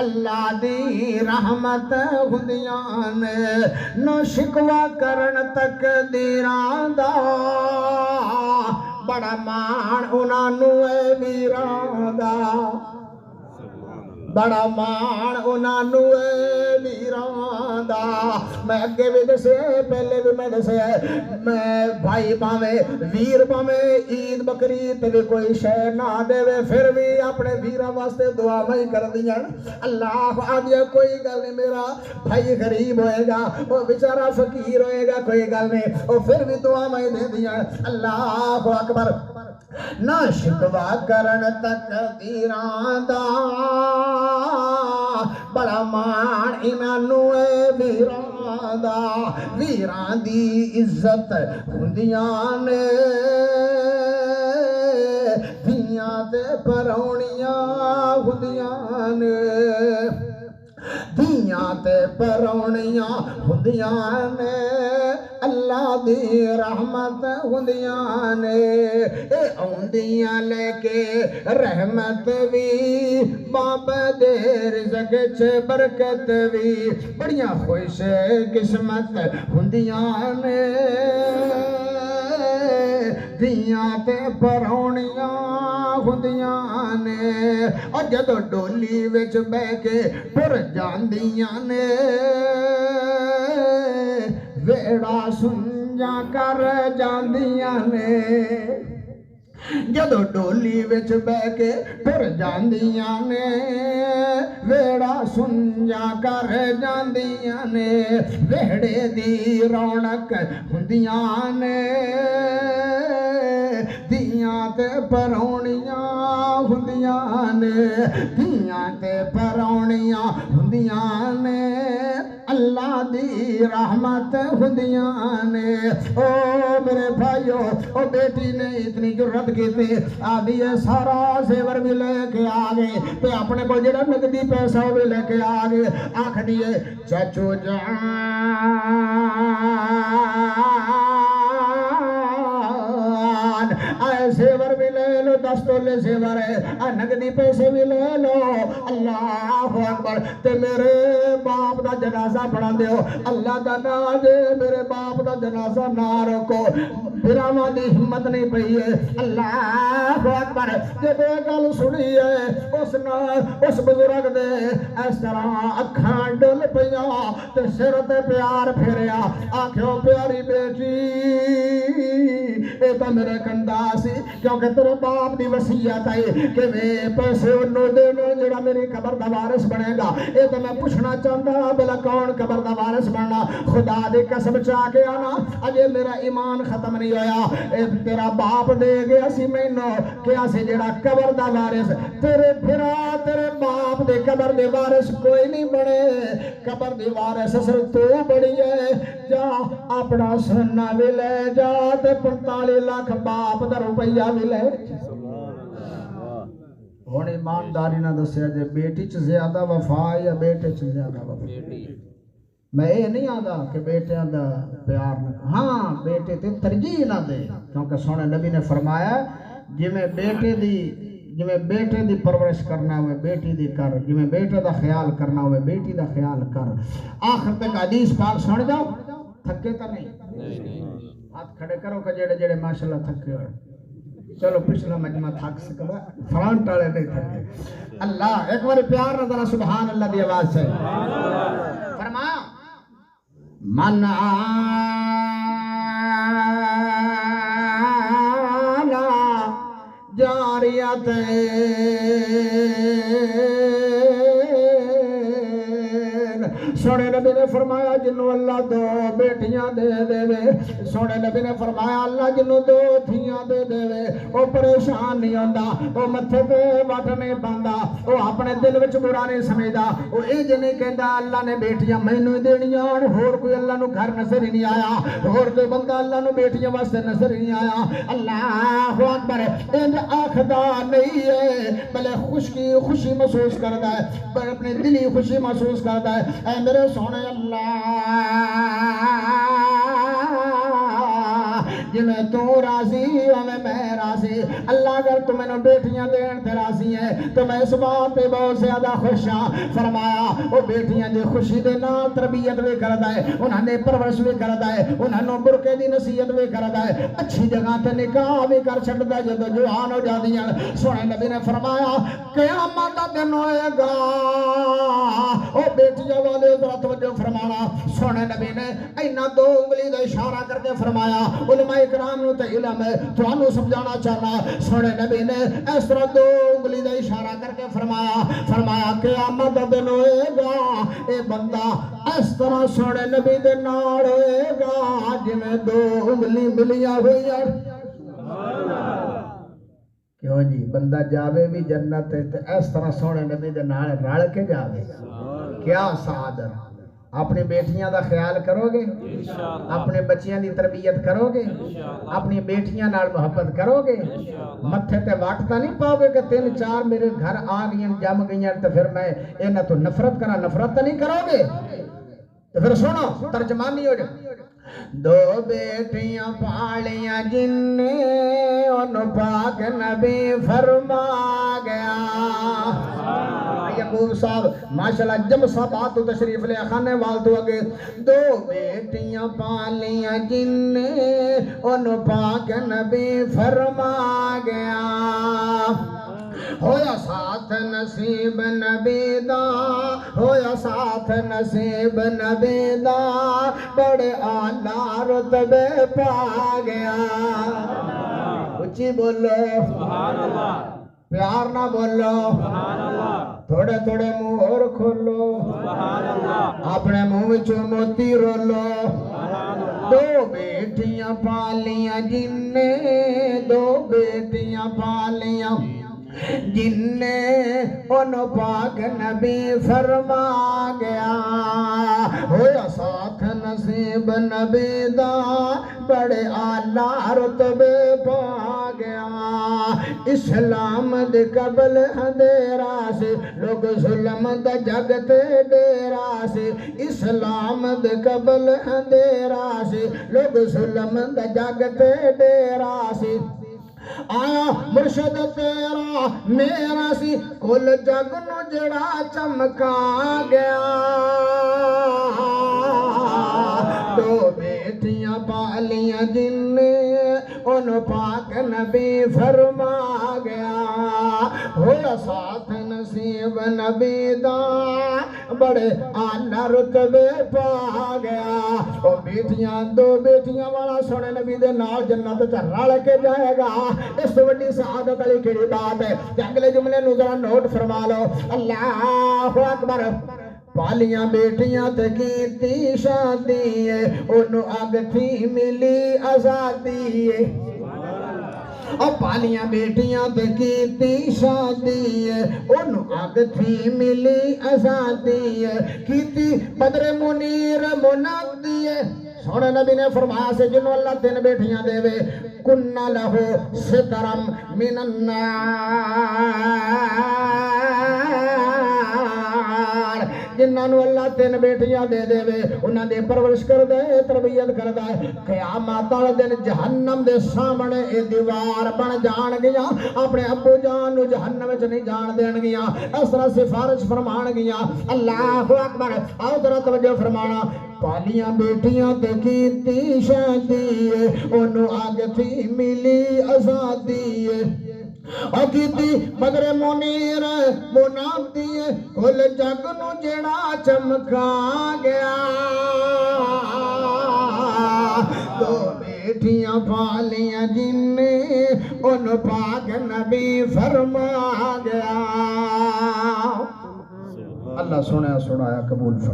اللہ دی رحمت ہندیاں نے نو شکوا کرن تقدیراں دا بڑا مان انہاں نوں اے ویراں دا بڑا مان انہاں نوں ویراں دا میں اگے بھی دسے پہلے بھی میں دسے میں بھائی پاویں ویر پاویں عید بقرعید تے بھی کوئی شے نہ دے پھر بھی اپنے ویراں واسطے دعا میں کردیاں اللہ آدیا کوئی گل نہیں میرا بھائی غریب ہوئے گا وہ بیچارہ فقیر ہوئے گا کوئی گل نہیں وہ پھر بھی دعا میں دے دیاں اللہ اکبر نہ شکوا کرن تقدیراں دا بڑا مان انہاں نوں ویراں دا ویراں دی عزت ہوندیاں نے دھیاں تے پرونیاں ہوندیاں نے دھیاں تے پرونیاں ہوندیاں نے اللہ دی رحمت ہوندیاں نے اے اوندیاں لے کے رحمت بھی باب دے رزق چ برکت بھی بڑیاں خوش قسمت ہوندیاں نے دھیاں تے پرونیاں ہوندیاں نے اور جدو ڈولی وچ بہ کے ٹر جاندیاں نے ویڑا سنجا کر جاندیاں نے جدو ڈولی وچ بہ کے ٹر جاندیاں نے ویڑا سنجا کر جاندیاں نے ویڑے دی رونق ہوندیاں نے دھیاں تے پرونیاں ہوندیاں نے دھیاں تے پرونیاں ہوندیاں نے اللہ دی رحمت ہوندیاں نے او میرے بھائیو او بیٹی نے اتنی جرت کی تھی آدھی سارا زیور بھی لے کے آگئے تے اپنے کو جڑا نقدی پیسہ بھی لے کے آگئے آنکھ دیئے چچو جان آئے زیور بھی لے لو 10 تولے زیور ہے نقدی پیسے بھی لے لو اللہ اکبر تے میرے باپ دا جنازہ پڑھا دیو اللہ دا ناجے میرے باپ دا جنازہ نہ رکو براما دی ہمت نہیں پئی ہے اللہ اکبر جب یہ گل سنی ہے اس بزرگ دے اس طرح اکھاں ڈل پیا تے سر تے پیار پھریا آکھیو پیاری بیٹی اے تا میرے کندا سی کیونکہ تیرے باپ دی وصیت ہے کہ میں پیسے انہوں دینے جڑا میری قبر دا وارث بنے گا اے تو میں پوچھنا چاہتا بلا کون قبر دا وارث بننا خدا دی قسم چاہ کے آنا اجے میرا ایمان ختم نہیں ہویا اے تیرا باپ دے گیا سی مینو کیا سی جڑا قبر دا وارث تیرے پھرا تیرے باپ دے قبر دے وارث کوئی نہیں بنے قبر دی وارث اصل تو بڑی ہے جا اپنا سننا بھی لے جا تے 45 لاکھ باپ دا روپیہ بھی لے ہون ایمانداری نہ دسیا جے بیٹی چ زیادہ وفا یا بیٹے چ زیادہ وفا میں یہ نہیں آدھا کہ بیٹیاں دا پیار نہ ہاں بیٹے تے ترجیح نہ دے کیونکہ سونے نبی نے فرمایا جویں بیٹے دی پرورش کرنا ہوئے بیٹی دی کر جویں بیٹے دا خیال کرنا ہوئے بیٹی دا خیال کر آخر تک حدیث پاک سن جاؤ تھکے تا نہیں ہاتھ کھڑے کرو کہ جڑے جڑے ماشاءاللہ تھکے ہوئے چلو پچھلا مجمع تھک سکتا فرانٹ والے نہیں تھکے اللہ ایک بار پیار نہ ذرا سبحان اللہ دی آواز سے فرمایا من آنا جاریت سونے نبی نے فرمایا جنہوں اللہ 2 بیٹیاں دے دے سونے نبی نے فرمایا اللہ جنہوں 2 دھیاں دے دے وہ پریشان نہیں ہوندہ وہ متھے پہ وٹ نہیں پاندا وہ اپنے دل وچ برا نہیں سمجھدا وہ یہ نہیں کہندا اللہ نے بیٹیاں مینوں ہی دینیاں اور کوئی اللہ نو گھر نظر ہی نہیں آیا اور کوئی بندہ اللہ نو بیٹیاں واسطے نظر ہی نہیں آیا اللہ اکبر انج آکھدا نہیں ہے بلے خوشی محسوس کردا ہے پر اپنے دلی خوشی محسوس کردا ہے اے میرے سونے اللہ جویں تو راضی ہوے میں راضی اللہ اگر تم انہوں بیٹیاں دین تے راضی ہے تو میں اس بات پہ بہت زیادہ خوش ہاں. فرمایا وہ بیٹیاں دی خوشی دے نال تربیت بھی کردا ہے, انہاں نے پرورش بھی کردا ہے, انہاں نوں برکے دی نصیحت بھی کردا ہے, اچھی جگہ تے نکاح بھی کر چھڈدا ہے جدوں جوان ہو جاندیاں. سونے نبی نے فرمایا قیامت دا دن ہوئے گا او بیٹیاں والے ذرا توجہ فرمانا. سونے نبی نے اینا دو انگلی دا اشارہ کر کے فرمایا, علماء اکرام نو تے علم ہے تھانوں سمجھانا چاہنا. سونے نبی نے اس طرح دو انگلی دا اشارہ کر کے فرمایا قیامت دا دن ہوئے گا اے بندہ اس طرح سونے نبی دے نال ہوئے گا جویں دو انگلی ملیاں ہوئیاں. کیوں جی بندہ جاوے بھی جنت تے اس طرح سونے نبی دے نال رل کے جاوے. کیا سعادت. اپنی بیٹیاں دا خیال کرو گے, اپنے بچیاں دی تربیت کرو گے, اپنی بیٹیاں نال محبت کرو گے, متھے تے واٹتا نہیں پاؤ گے کہ 3-4 میرے گھر آ گئیں جم گئیں تو پھر میں انہاں تو نفرت کرا. نفرت تو نہیں کرو گے. تو پھر سنو ترجمانی ہو جائے. دو بیٹیاں پالیاں جن نے ان پاک نبی فرما گیا. یعقوب صاحب ماشاءاللہ جم صاحب آتو تشریف لے خانے والتو اگے. دو بیٹیاں پالیاں جن نے ان پاک نبی فرما گیا. ہویا ساتھ نصیب نبی دا, ہویا ساتھ نصیب نبی دا, بڑے اعلیٰ رتبے پا گیا. اچھی بولو سبحان اللہ, پیار نہ بولو سبحان اللہ, تھوڑے تھوڑے منہ اور کھولو سبحان اللہ, اپنے منہ وچوں موتی رولو سبحان اللہ. دو بیٹیاں پالیاں جن نے, دو بیٹیاں پالیاں جن نے ان پاک نبی فرما گیا. ہویا ساتھ نصیب نبی دا, بڑے اعلیٰ رتبے پا گیا. اسلام دے قبل اندھیرا سے لوگ ظلم دا جگ تے ڈیرا سے. اسلام دے قبل اندھیرا سے لوگ ظلم دا جگ تے ڈیرا سے. آیا مرشد تیرا میرا سی کل جگ نو جڑا چمکا گیا. دو بیٹیاں پالیاں جن نے ان پاک نبی فرما گیا. ہویا ساتھ نصیب نبی دا, بڑے اعلیٰ رتبے پا گیا. او بیٹیاں دو بیٹیاں والا سونے نبی دے نال جنت تے رل کے جائے گا. اس وڈی سعادت والی کیڑی بات ہے. اگلے جملے نو ذرا نوٹ فرما لو. اللہ اکبر. پالیاں بیٹیاں تے کیتی شادی ہے, انہوں اگ تھی ملی آزادی ہے. اور پالیاں بیٹیاں تے کیتی شادی ہے, انہوں اگ تھی ملی آزادی ہے. کیتی بدر منیر منادی ہے. سونے نبی نے فرمایا سے جنہوں اللہ 3 بیٹیاں دے وے, کننا لہو سترم من النار. جنہوں اللہ 3 بیٹیاں دے دے وے, انہاں دے پرورش کر دے, تربیت کر دے. قیامت والے دن جہنم دے سامنے اے دیوار بن جان گیاں, اپنے ابو جان نو جہنم وچ نہیں جان دین گیاں. اس طرح سفارش فرمان گیاں. اللہ اکبر. آؤ ذرا توجہ فرمانا. پالیاں بیٹیاں تے کیتی شادی ہے, انہوں اگ تھی ملی آزادی ہے. اور کیتی بدر منیر منادی ہے, کل جگ نو جڑا چمکا گیا. دو بیٹیاں پالیاں جن نے ان پاک نبی فرما گیا. اللہ سنایا قبول فرما.